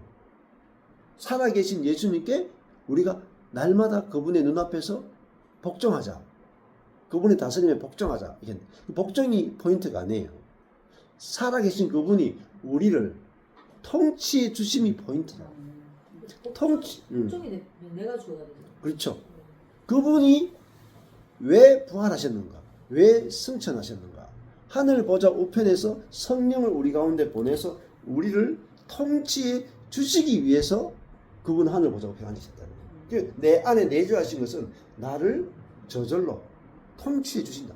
살아계신 예수님께 우리가 날마다 그분의 눈앞에서 복종하자. 그분의 다스림에 복종하자. 이게 복종이 포인트가 아니에요. 살아계신 그분이 우리를 통치해 주심이 포인트다. 복종이 내가 주어야 되죠. 그렇죠. 그분이 왜 부활하셨는가? 왜 승천하셨는가? 하늘 보좌 우편에서 성령을 우리 가운데 보내서 우리를 통치해 주시기 위해서 그분 하늘 보좌 우편에 앉으셨다는 거예요. 내 안에 내주하신 것은 나를 저절로 통치해 주신다.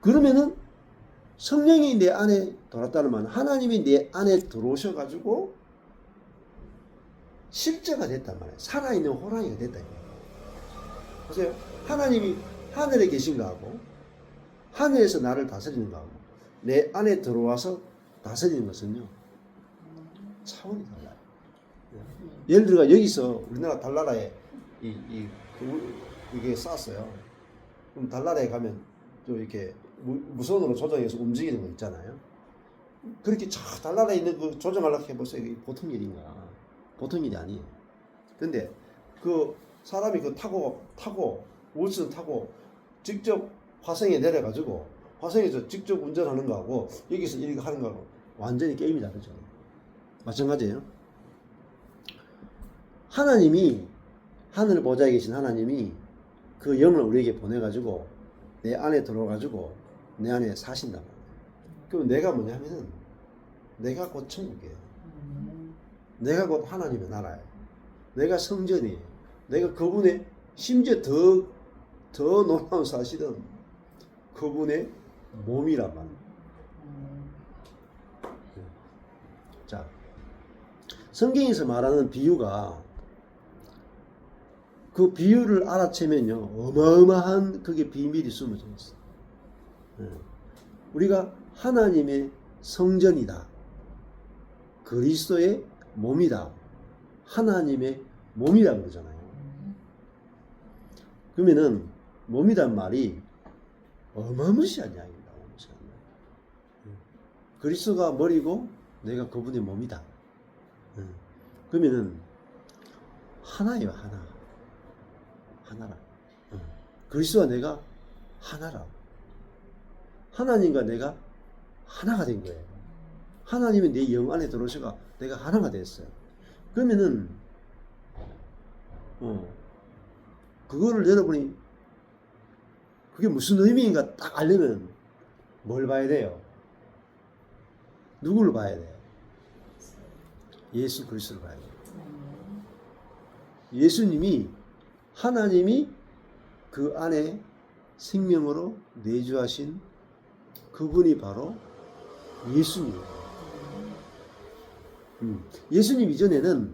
그러면은 성령이 내 안에 돌았다는 말은 하나님이 내 안에 들어오셔가지고 실제가 됐단 말이에요. 살아있는 호랑이가 됐다. 보세요. 하나님이 하늘에 계신 거하고 하늘에서 나를 다스리는 거하고 내 안에 들어와서 다스리는 것은요 차원이 달라요. 예를 들어 여기서 우리나라 달나라에 이게 쌌어요. 그럼 달나라에 가면 또 이렇게 무선으로 조정해서 움직이는 거 있잖아요. 그렇게 달나라에 있는 그 조정하려고 해보세요. 이게 보통 일인가? 보통 일이 아니에요. 근데 그 사람이 그 타고 우선 타고 직접 화성에 내려가지고 화성에서 직접 운전하는 거하고 여기서 이렇게 하는 거하고 완전히 게임이 다르죠. 마찬가지예요. 하나님이 하늘 보좌에 계신 하나님이 그 영을 우리에게 보내가지고 내 안에 들어가지고 내 안에 사신단 말이에요. 그럼 내가 뭐냐면은 내가 곧 천국이에요. 내가 곧 하나님의 나라예요. 내가 성전이에요. 내가 그분의 심지어 더 놀라운 사실은 그분의 몸이란 말이에요. 자, 성경에서 말하는 비유가 그 비유를 알아채면요 어마어마한 그게 비밀이 숨어져 있어요. 우리가 하나님의 성전이다. 그리스도의 몸이다. 하나님의 몸이라 그러잖아요. 그러면은 몸이란 말이 어마무시한 이야기입니다. 그리스도가 머리고 내가 그분의 몸이다. 그러면은 하나예요. 하나라. 그리스도와 내가 하나라. 하나님과 내가 하나가 된 거예요. 하나님이 내 영 안에 들어오셔가 내가 하나가 됐어요. 그러면은 그거를 여러분이 그게 무슨 의미인가 딱 알려면 뭘 봐야 돼요? 누구를 봐야 돼요? 예수 그리스도를 봐야 돼요. 예수님이 하나님이 그 안에 생명으로 내주하신 그분이 바로 예수님이에요. 예수님 이전에는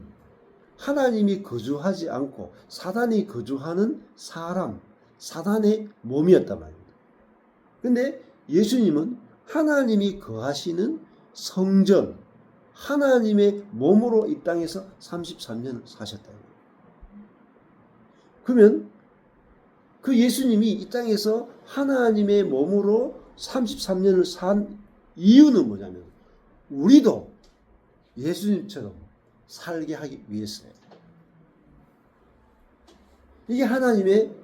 하나님이 거주하지 않고 사단이 거주하는 사람, 사단의 몸이었단 말입니다. 근데 예수님은 하나님이 거하시는 성전, 하나님의 몸으로 이 땅에서 33년을 사셨다. 그러면 그 예수님이 이 땅에서 하나님의 몸으로 33년을 산 이유는 뭐냐면 우리도 예수님처럼 살게 하기 위해서예요. 이게 하나님의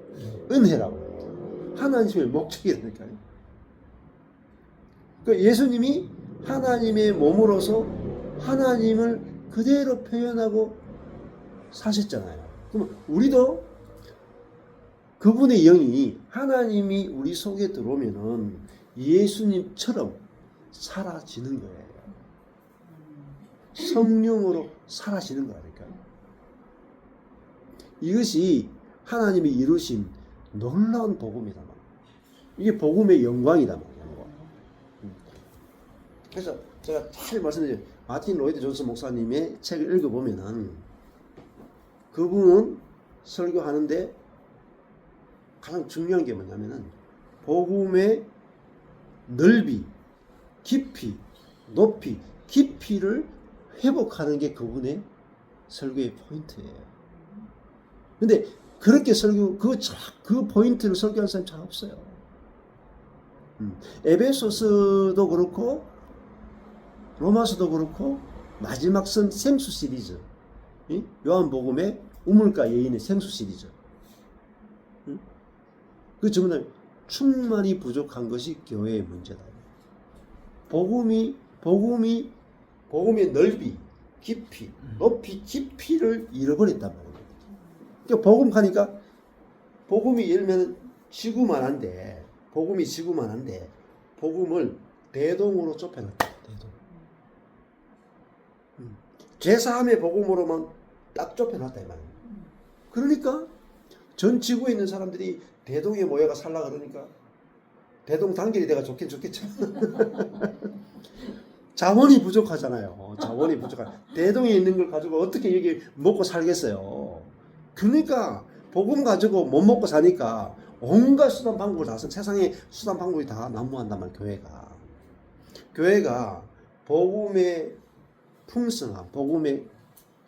은혜라고. 하나님의 목적이라니까요. 그 예수님이 하나님의 몸으로서 하나님을 그대로 표현하고 사셨잖아요. 그럼 우리도 그분의 영이 하나님이 우리 속에 들어오면은 예수님처럼 사라지는 거예요. 성령으로 사라지는 거라니까요. 이것이 하나님이 이루신 놀라운 복음이다. 이게 복음의 영광이다. 영광. 그래서 제가 잘 말씀드려요. 마틴 로이드 존스 목사님의 책을 읽어보면은 그분은 설교하는데 가장 중요한 게 뭐냐면은 복음의 넓이, 깊이, 높이, 깊이를 회복하는 게 그분의 설교의 포인트예요. 근데 그렇게 그 포인트를 설교하는 사람이 잘 없어요. 에베소서도 그렇고 로마서도 그렇고 마지막 선 생수 시리즈, 요한복음의 우물가 여인의 생수 시리즈, 그 전부 다 충만히 부족한 것이 교회의 문제다. 복음의 넓이, 깊이, 높이, 깊이를 잃어버렸단 말이에요. 그러니까 복음 가니까 복음이 열면 지구만한데 복음을 대동으로 좁혀놨다. 대동. 제3의 복음으로만 딱 좁혀놨다 이 말이에요. 그러니까 전 지구에 있는 사람들이 대동에 모여가 살라 그러니까 대동 단결이 돼가 좋긴 좋겠죠. 자원이 부족하잖아요. 자원이 부족한. 대동에 있는 걸 가지고 어떻게 여기 먹고 살겠어요. 그러니까 복음 가지고 못 먹고 사니까 온갖 수단 방법을 다 써. 세상에 수단 방법이 다 난무한단 말이에요. 교회가 복음의 풍성함, 복음의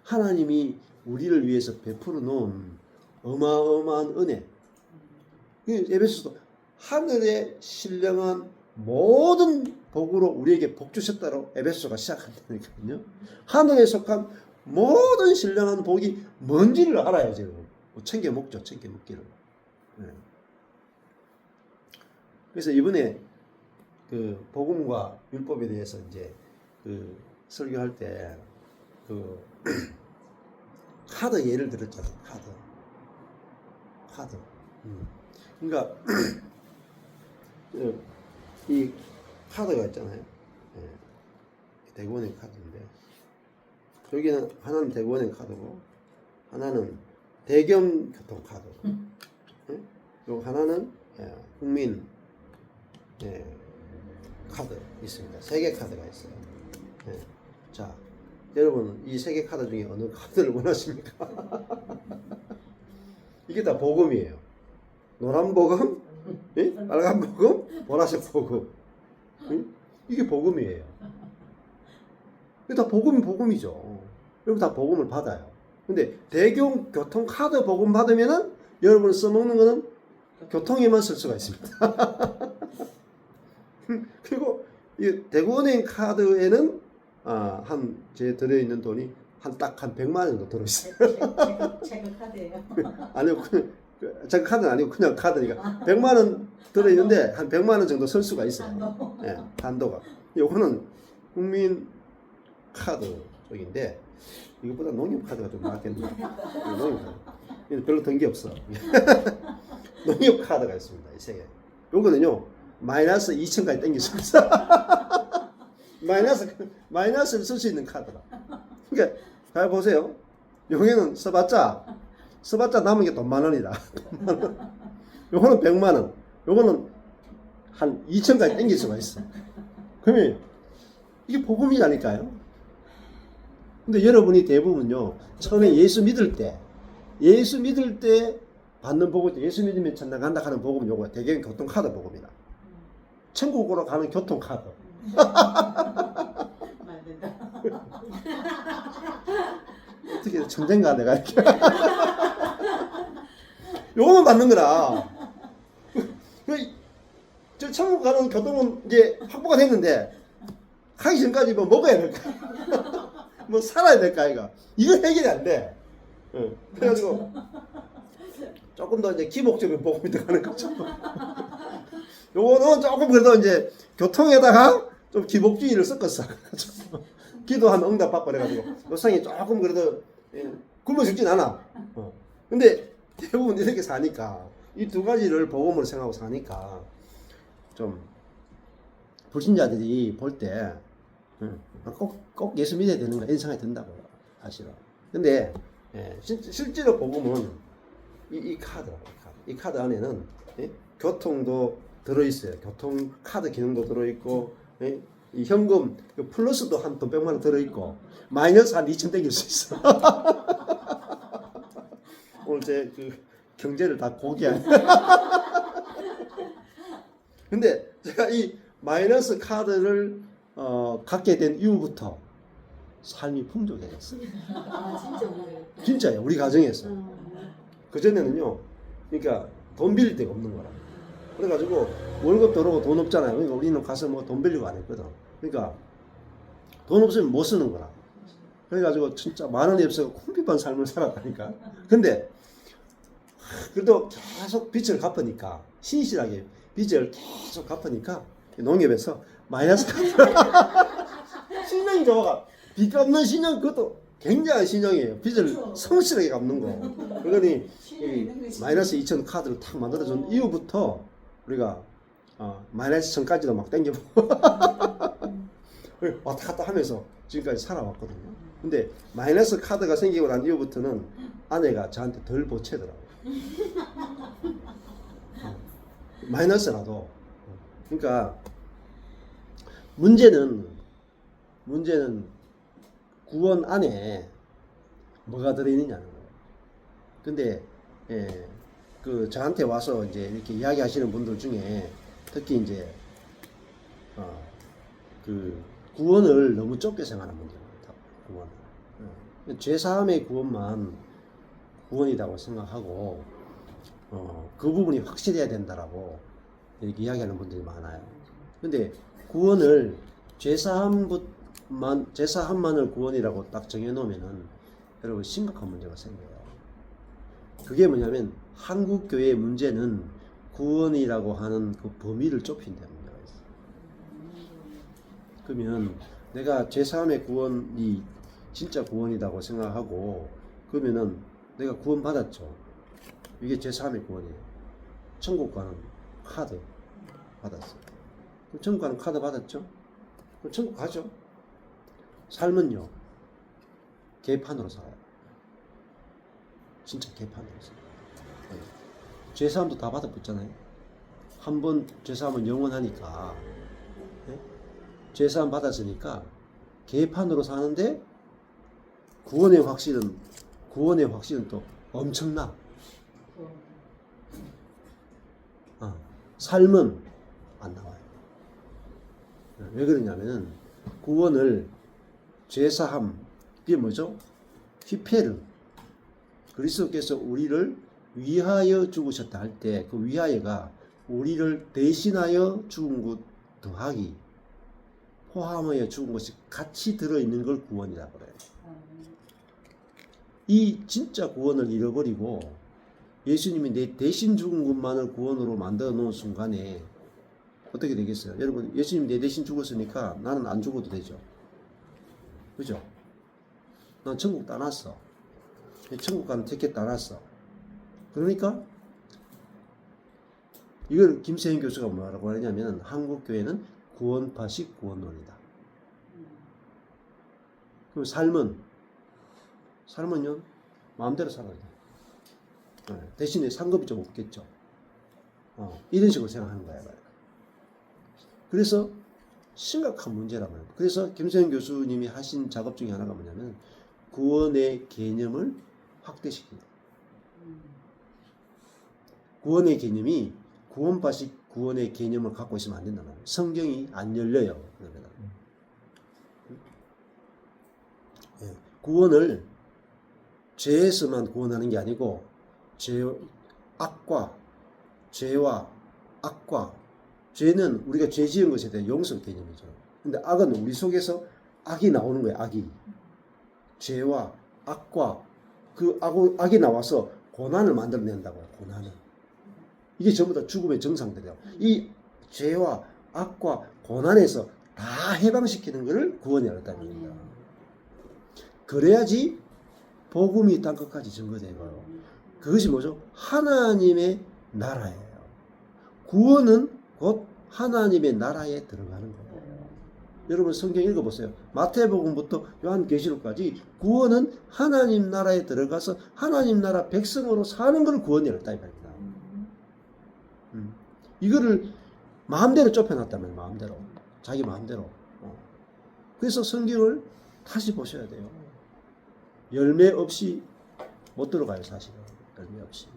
하나님이 우리를 위해서 베풀어 놓은 어마어마한 은혜. 에베소서도 하늘에 신령한 모든 복으로 우리에게 복 주셨다로 에베소서가 시작한다니까요. 하늘에 속한 모든 신령한 복이 뭔지를 알아야죠. 챙겨 먹죠. 챙겨 먹기를. 그래서 이번에 그 복음과 율법에 대해서 이제 그 설교할 때 그 카드 예를 들었잖아요. 카드. 그러니까 이 카드가 있잖아요. 예. 대구은행 카드인데 여기는 하나는 대구은행 카드고 하나는 대경교통카드. 예? 요 하나는 국민 카드 있습니다. 3개 카드가 있어요. 예. 자, 여러분 이 3개 카드 중에 어느 카드를 원하십니까? 이게 다 복음이에요. 노란 복음, 예? 빨간 복음, 보라색 복음. 예? 이게 복음이에요. 이게 다 복음이죠. 여러분 다 복음을 받아요. 근데 대경 교통 카드 복음 받으면은 여러분 써먹는 거는 교통에만 쓸 수가 있습니다. 그리고 이 대구은행 카드에는 제 들어있는 돈이 딱 한 100만 원 정도 들어있어요. 체크 카드예요. 아니요, 체크 카드는 아니고 그냥 카드니까 100만 원 들어있는데 한 100만 원 정도 쓸 수가 있어요. 예, 한도가. 요거는 국민 카드 쪽인데 이것보다 농협 카드가 좀 낫겠네요. 농협 카드. 별로 든 게 없어. 농협 카드가 있습니다. 이 3개. 요거는요 마이너스 2천까지 땡길 수 있어. 마이너스를 쓸 수 있는 카드라. 그러니까 잘 보세요. 여기는 써봤자 남은 게 돈 10,000원이다. 요거는 100만 원. 요거는 한 2천까지 땡길 수가 있어. 그러면 이게 복음이라니까요. 근데 여러분이 대부분요 처음에 예수 믿을 때 받는 복음, 예수 믿으면 천당 간다 하는 복음 요거 대경 교통 카드 복음이다. 천국으로 가는 교통 카드. 어떻게 천재인가 내가 이렇게. 요거만 받는 거라. 저 천국 가는 교통은 이제 확보가 됐는데 가기 전까지 뭐 먹어야 될까? 뭐 살아야 될까 이거. 이거 해결이 안 돼. 그래가지고 조금 더 이제 기복적인 복음이 들어가는 거죠. 요거는 조금 그래도 이제 교통에다가 좀 기복주의를 섞었어. 기도하면 응답 받고 그래가지고 요상이 조금 그래도 굶어 죽진 않아. 근데 대부분 이렇게 사니까 이 두 가지를 복음으로 생각하고 사니까 좀 불신자들이 볼 때 꼭 예수 믿어야 되는 거 이런 생각이 든다고요. 사실은. 근데 실제로 복음은 이 카드라고. 이 카드 안에는 교통도 들어있어요. 교통 카드 기능도 들어있고 이 현금 플러스도 한 돈 100만 원 들어있고 마이너스 한 2천 땡길 수 있어. 오늘 제 그 경제를 다 고귀한. 근데 제가 이 마이너스 카드를 갖게 된 이후부터 삶이 풍족해졌어요. 진짜예요. 우리 가정에서. 그전에는요. 그러니까 돈 빌릴 데가 없는 거라. 그래가지고 월급 들어오고 돈 없잖아요. 그러니까 우리는 가서 뭐 돈 빌리고 안 했거든. 그러니까 돈 없으면 못 쓰는 거라. 그래가지고 진짜 10,000원이 없어서 콩비반 삶을 살았다니까. 근데 그래도 계속 빚을 갚으니까 신실하게 빚을 계속 갚으니까 농협에서 마이너스 카드 신용이 좋아가 빚 갚는 신용 그것도 굉장한 신용이에요. 빚을 성실하게 갚는 거. 그러니 마이너스 2천 카드를 탁 만들어준 이후부터 우리가 마이너스 1,000까지도 막 땡겨보고 왔다 갔다 하면서 지금까지 살아왔거든요. 근데 마이너스 카드가 생기고 난 이후부터는 아내가 저한테 덜 보채더라고요. 마이너스라도. 그러니까 문제는 구원 안에 뭐가 들어있느냐는 거예요. 근데 그 저한테 와서 이제 이렇게 이야기하시는 분들 중에 특히 이제 그 구원을 너무 좁게 생각하는 분들이 많다. 구원. 죄사함의 구원만 구원이라고 생각하고 그 부분이 확실해야 된다라고 이렇게 이야기하는 분들이 많아요. 근데 구원을 죄사함만을 구원이라고 딱 정해놓으면은 여러분 심각한 문제가 생겨요. 그게 뭐냐면 한국 교회의 문제는 구원이라고 하는 그 범위를 좁힌다는 문제가 있어요. 그러면 내가 제3의 구원이 진짜 구원이라고 생각하고 그러면은 내가 구원 받았죠. 이게 제3의 구원이에요. 천국 가는 카드 받았어요. 그럼 천국 가는 카드 받았죠? 그럼 천국 가죠. 삶은요, 개판으로 살아요. 진짜 개판으로 살아요. 네. 죄사함도 다 받아봤잖아요. 한 번 죄사함은 영원하니까. 네? 죄사함 받았으니까 개판으로 사는데 구원의 확신은 또 엄청나. 삶은 안 나와요. 왜 그러냐면은 구원을 죄사함 이게 뭐죠? 휘페르 그리스도께서 우리를 위하여 죽으셨다 할 때 그 위하여가 우리를 대신하여 죽은 것 더하기 포함하여 죽은 것이 같이 들어있는 걸 구원이라고 그래요. 이 진짜 구원을 잃어버리고 예수님이 내 대신 죽은 것만을 구원으로 만들어 놓은 순간에 어떻게 되겠어요? 여러분, 예수님이 내 대신 죽었으니까 나는 안 죽어도 되죠. 그죠? 난 천국 따놨어. 천국 가는 티켓 따놨어. 그러니까 이걸 김세현 교수가 뭐라고 하냐면 한국교회는 구원파식 구원론이다. 그럼 삶은요 마음대로 살아야 돼. 대신에 상급이 좀 없겠죠. 이런 식으로 생각하는 거야. 그래서 심각한 문제란 말이에요. 그래서 김세현 교수님이 하신 작업 중에 하나가 뭐냐면 구원의 개념을 확대시킨다. 구원의 개념이 구원파식 구원의 개념을 갖고 있으면 안 된단 말이에요. 성경이 안 열려요. 구원을 죄에서만 구원하는 게 아니고 죄와 악과 죄는 우리가 죄 지은 것에 대한 용서 개념이죠. 근데 악은 우리 속에서 악이 나오는 거예요. 악이 죄와 악과 그 악이 나와서 고난을 만들어낸다고요. 고난을 이게 전부 다 죽음의 정상들이에요. 이 죄와 악과 고난에서 다 해방시키는 것을 구원이라고 합니다. 그래야지 복음이 땅끝까지 증거되고요. 그것이 뭐죠? 하나님의 나라예요. 구원은 곧 하나님의 나라에 들어가는 거예요. 여러분 성경 읽어보세요. 마태복음부터 요한계시록까지 구원은 하나님 나라에 들어가서 하나님 나라 백성으로 사는 걸 구원이라고 합니다. 이거를 마음대로 좁혀놨다면 마음대로 자기 마음대로. 그래서 성경을 다시 보셔야 돼요. 열매 없이 못 들어가요. 사실은 열매 없이.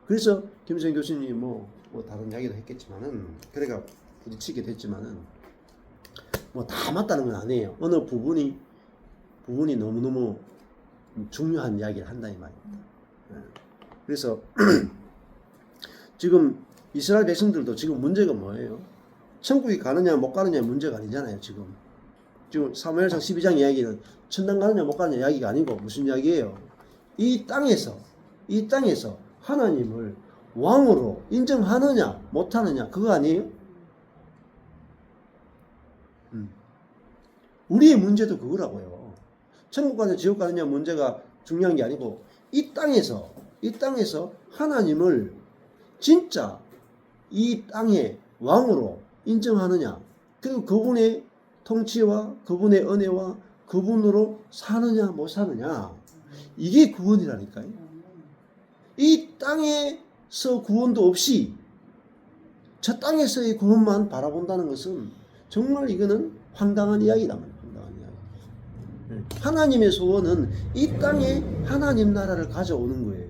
그래서 김수현 교수님이 뭐 다른 이야기도 했겠지만은 그래가 부딪히게 됐지만은 뭐 다 맞다는 건 아니에요. 어느 부분이 너무너무 중요한 이야기를 한다 이 말입니다. 그래서 지금 이스라엘 백성들도 지금 문제가 뭐예요? 천국에 가느냐 못 가느냐 문제가 아니잖아요. 지금 사무엘상 12장 이야기는 천당 가느냐 못 가느냐 이야기가 아니고 무슨 이야기예요? 이 땅에서 하나님을 왕으로 인정하느냐 못하느냐 그거 아니에요? 우리의 문제도 그거라고요. 천국 가느냐 지옥 가느냐 문제가 중요한 게 아니고 이 땅에서 하나님을 진짜 이 땅의 왕으로 인정하느냐 그리고 그분의 통치와 그분의 은혜와 그분으로 사느냐 못 사느냐 이게 구원이라니까요. 이 땅에서 구원도 없이 저 땅에서의 구원만 바라본다는 것은 정말 이거는 황당한 이야기다. 하나님의 소원은 이 땅에 하나님 나라를 가져오는 거예요.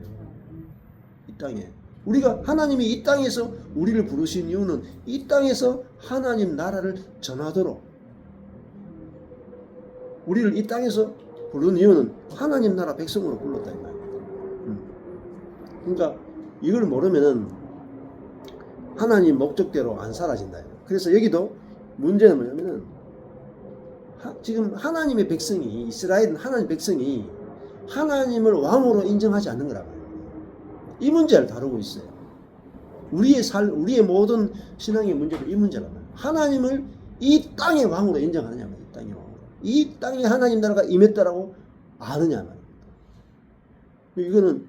이 땅에 우리가 하나님이 이 땅에서 우리를 부르신 이유는 이 땅에서 하나님 나라를 전하도록 우리를 이 땅에서 부른 이유는 하나님 나라 백성으로 불렀다 이 말입니다. 그러니까 이걸 모르면은 하나님 목적대로 안 사라진다. 그래서 여기도 문제는 뭐냐면은 지금 하나님의 백성이 이스라엘은 하나님 백성이 하나님을 왕으로 인정하지 않는 거라고. 이 문제를 다루고 있어요. 우리의 모든 신앙의 문제는 이 문제란 말이에요. 하나님을 이 땅의 왕으로 인정하느냐 말이에요. 이 땅의 왕으로. 이 땅에 하나님 나라가 임했다라고 아느냐 말이에요. 이거는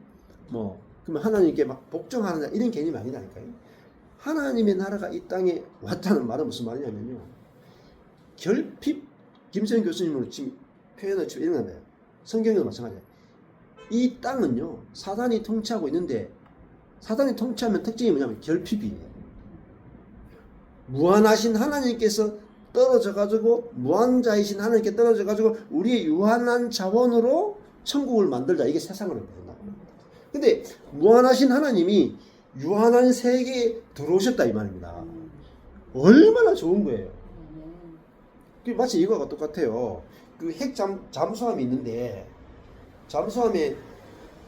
뭐 그러면 하나님께 막 복종하느냐 이런 개념이 아니라니까요. 하나님의 나라가 이 땅에 왔다는 말은 무슨 말이냐면요. 결핍 김세현 교수님으로 지금 표현을 지금 이런 거예요. 성경에도 마찬가지예요. 이 땅은요 사단이 통치하고 있는데 사단이 통치하면 특징이 뭐냐면 결핍이에요. 무한하신 하나님께서 떨어져 가지고 무한자이신 하나님께 떨어져 가지고 우리의 유한한 자원으로 천국을 만들자 이게 세상을 부른다. 근데 무한하신 하나님이 유한한 세계에 들어오셨다 이 말입니다. 얼마나 좋은 거예요. 마치 이거와 똑같아요. 그 핵 잠수함이 있는데 잠수함의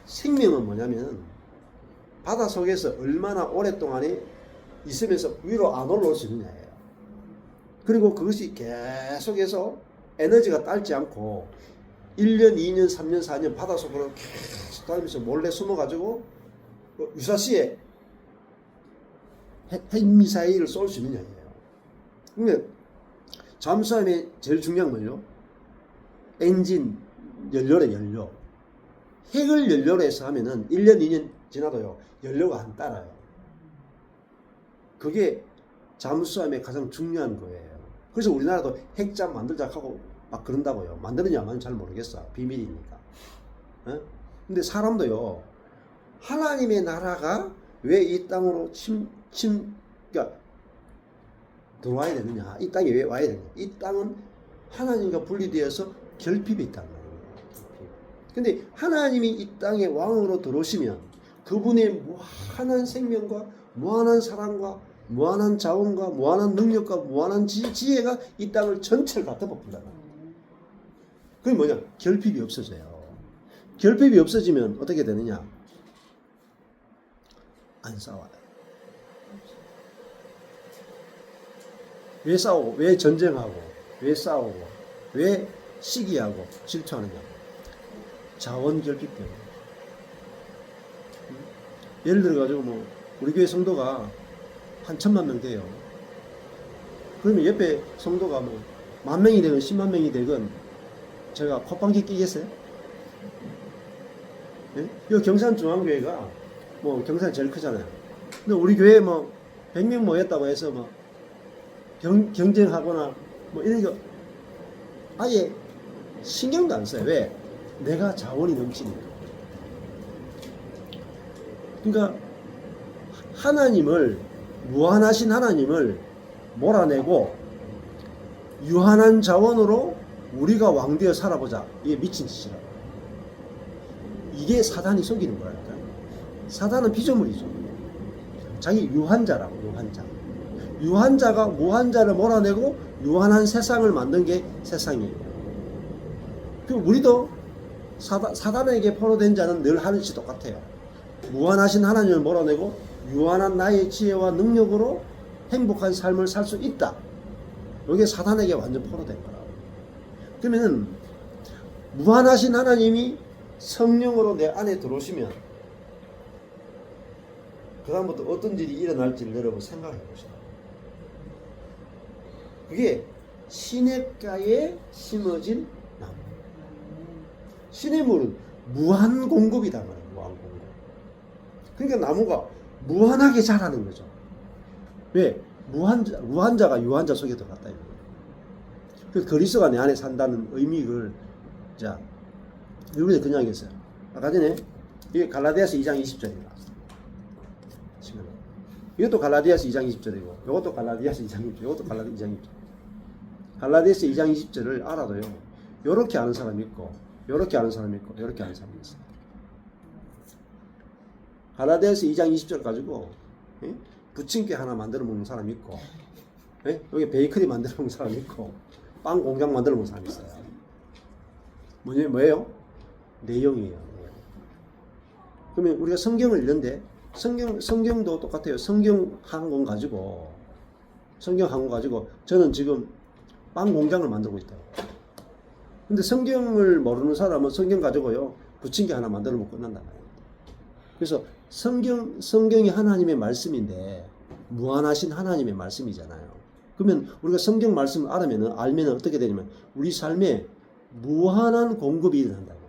생명은 뭐냐면 바다 속에서 얼마나 오랫동안에 있으면서 위로 안 올라올 수 있느냐예요. 그리고 그것이 계속해서 에너지가 딸지 않고 1년, 2년, 3년, 4년 바다 속으로 계속 다니면서 몰래 숨어가지고 유사시에 핵미사일을 쏠 수 있느냐예요. 근데 잠수함의 제일 중요한 건요. 엔진, 연료래 연료. 핵을 연료로 해서 하면은 1년, 2년 지나도요. 연료가 안 따라요. 그게 잠수함의 가장 중요한 거예요. 그래서 우리나라도 핵잠 만들자 하고 막 그런다고요. 만드느냐 안 만드는지 잘 모르겠어. 비밀이니까. 근데 사람도요. 하나님의 나라가 왜 이 땅으로 그러니까 들어와야 되느냐. 이 땅에 왜 와야 되느냐. 이 땅은 하나님과 분리되어서 결핍이 있단 말이에요. 근데 하나님이 이 땅에 왕으로 들어오시면 그분의 무한한 생명과 무한한 사랑과 무한한 자원과 무한한 능력과 무한한 지혜가 이 땅을 전체를 다 덮어본다. 그게 뭐냐? 결핍이 없어져요. 결핍이 없어지면 어떻게 되느냐? 안 싸워요. 왜 싸우고? 왜 전쟁하고? 왜 싸우고? 왜 시기하고 질투하느냐? 자원 결핍 때문에. 예를 들어가지고 뭐 우리 교회 성도가 한 1000만 명 돼요. 그러면 옆에 성도가 뭐 10,000명이 되건 10만 명이 되건 제가 콧방귀 끼겠어요? 예? 이 경산중앙교회가 뭐 경산이 제일 크잖아요. 근데 우리 교회에 뭐 100명 모였다고 해서 뭐 경쟁하거나 뭐 이런 거 아예 신경도 안 써요. 왜? 내가 자원이 넘치니까. 그러니까 하나님을 무한하신 하나님을 몰아내고 유한한 자원으로 우리가 왕되어 살아보자. 이게 미친 짓이라고. 이게 사단이 속이는 거라니까. 사단은 피조물이죠. 자기 유한자라고. 유한자가 무한자를 몰아내고 유한한 세상을 만든 게 세상이에요. 그 우리도 사단에게 포로된 자는 늘 하는 짓이 똑같아요. 무한하신 하나님을 몰아내고 유한한 나의 지혜와 능력으로 행복한 삶을 살 수 있다. 이게 사단에게 완전 포로된 거라고. 그러면 무한하신 하나님이 성령으로 내 안에 들어오시면 그 다음부터 어떤 일이 일어날지를 여러분 생각해 보시다. 그게 시냇가에 심어진 나무. 시냇물은 무한 공급이다 말이에요. 무한 공급. 그러니까 나무가 무한하게 자라는 거죠. 왜? 무한자가 유한자 속에 들어갔다. 그 그리스도가 내 안에 산다는 의미를 자 이번에 그냥 했어요. 아까 전에 이게 갈라디아서 2장 20절입니다. 이것도 갈라디아서 2장 20절이고 이것도 갈라디아서 2장 20절 이것도 갈라디아서 2장 20절. 갈라디아서 2장 20절을 알아도요. 요렇게 아는 사람이 있고 요렇게 아는 사람이 있고 요렇게 아는 사람이 있어요. 갈라디아서 2장 20절 가지고 부침개 하나 만들어 먹는 사람이 있고 여기 베이커리 만들어 먹는 사람이 있고 빵 공장 만들어 먹는 사람이 있어요. 뭐예요? 내용이에요. 그러면 우리가 성경을 읽는데 성경도 똑같아요. 성경 한 권 가지고 저는 지금 빵 공장을 만들고 있다고. 근데 성경을 모르는 사람은 성경 가지고요 부침개 하나 만들어 먹고 끝난다. 그래서 성경이 하나님의 말씀인데 무한하신 하나님의 말씀이잖아요. 그러면 우리가 성경 말씀을 알면 어떻게 되냐면 우리 삶에 무한한 공급이 일어난다고.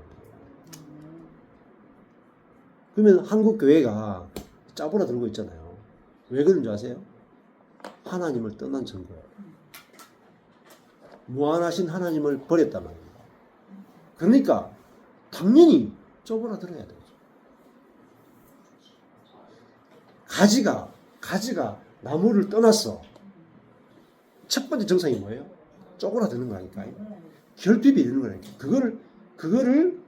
그러면 한국 교회가 짜부라들고 있잖아요. 왜 그런 줄 아세요? 하나님을 떠난 증거예요. 무한하신 하나님을 버렸단 말입니다. 그러니까 당연히 쪼그라들어야 되죠. 가지가 나무를 떠났어. 첫 번째 정상이 뭐예요? 쪼그라드는 거라니까요. 결핍이 되는 거라니까요. 그거를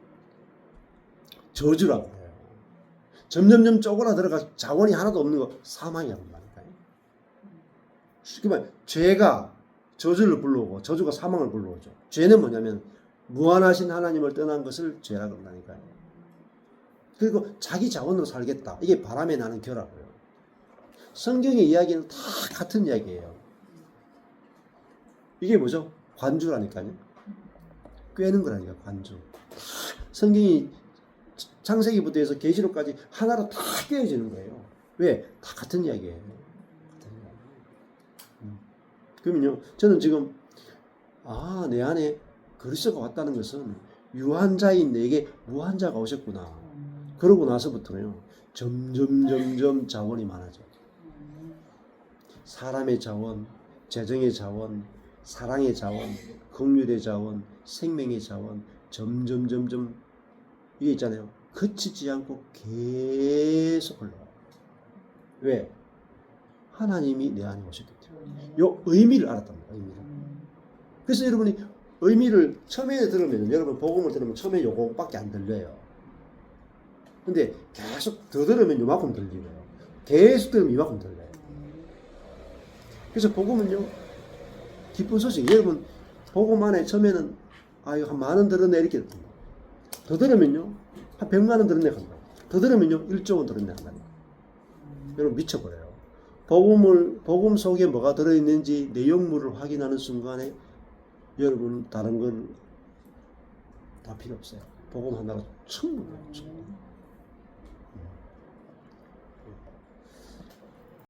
저주라고 해요. 점점점 쪼그라들어가 자원이 하나도 없는 거 사망이라고 말할까요? 그러니까 죄가 저주를 불러오고 저주가 사망을 불러오죠. 죄는 뭐냐면 무한하신 하나님을 떠난 것을 죄라고 한다니까요. 그리고 자기 자원으로 살겠다. 이게 바람에 나는 겨라고요. 성경의 이야기는 다 같은 이야기예요. 이게 뭐죠? 관주라니까요. 꿰는 거라니까 관주. 성경이 창세기부터 해서 계시록까지 하나로 다 꿰어지는 거예요. 왜? 다 같은 이야기예요. 그러면요, 저는 지금 내 안에 그리스도가 왔다는 것은 유한자인 내게 무한자가 오셨구나. 그러고 나서부터요, 점점 자원이 많아져. 사람의 자원, 재정의 자원, 사랑의 자원, 긍휼의 자원, 생명의 자원, 점점 이게 있잖아요. 그치지 않고 계속 흘러가요. 왜? 하나님이 내 안에 오셨기 때문에. 요 의미를 알았답니다. 의미를. 그래서 여러분이 의미를 처음에 들으면, 여러분 복음을 들으면 처음에 요거밖에 안 들려요. 근데 계속 더 들으면 요만큼 들리고요. 계속 들으면 이만큼 들려요. 그래서 복음은요, 기쁜 소식. 여러분 복음 안에 처음에는 한 10,000원 들었네 이렇게 듣습니다. 더 들으면요 한 100,000원 들었네 한다. 더 들으면요 1조 원 들었네 한다. 여러분 미쳐버려요. 복음 속에 뭐가 들어있는지 내용물을 확인하는 순간에 여러분 다른 건 다 필요 없어요. 복음 하나로 충분해요. 충분히.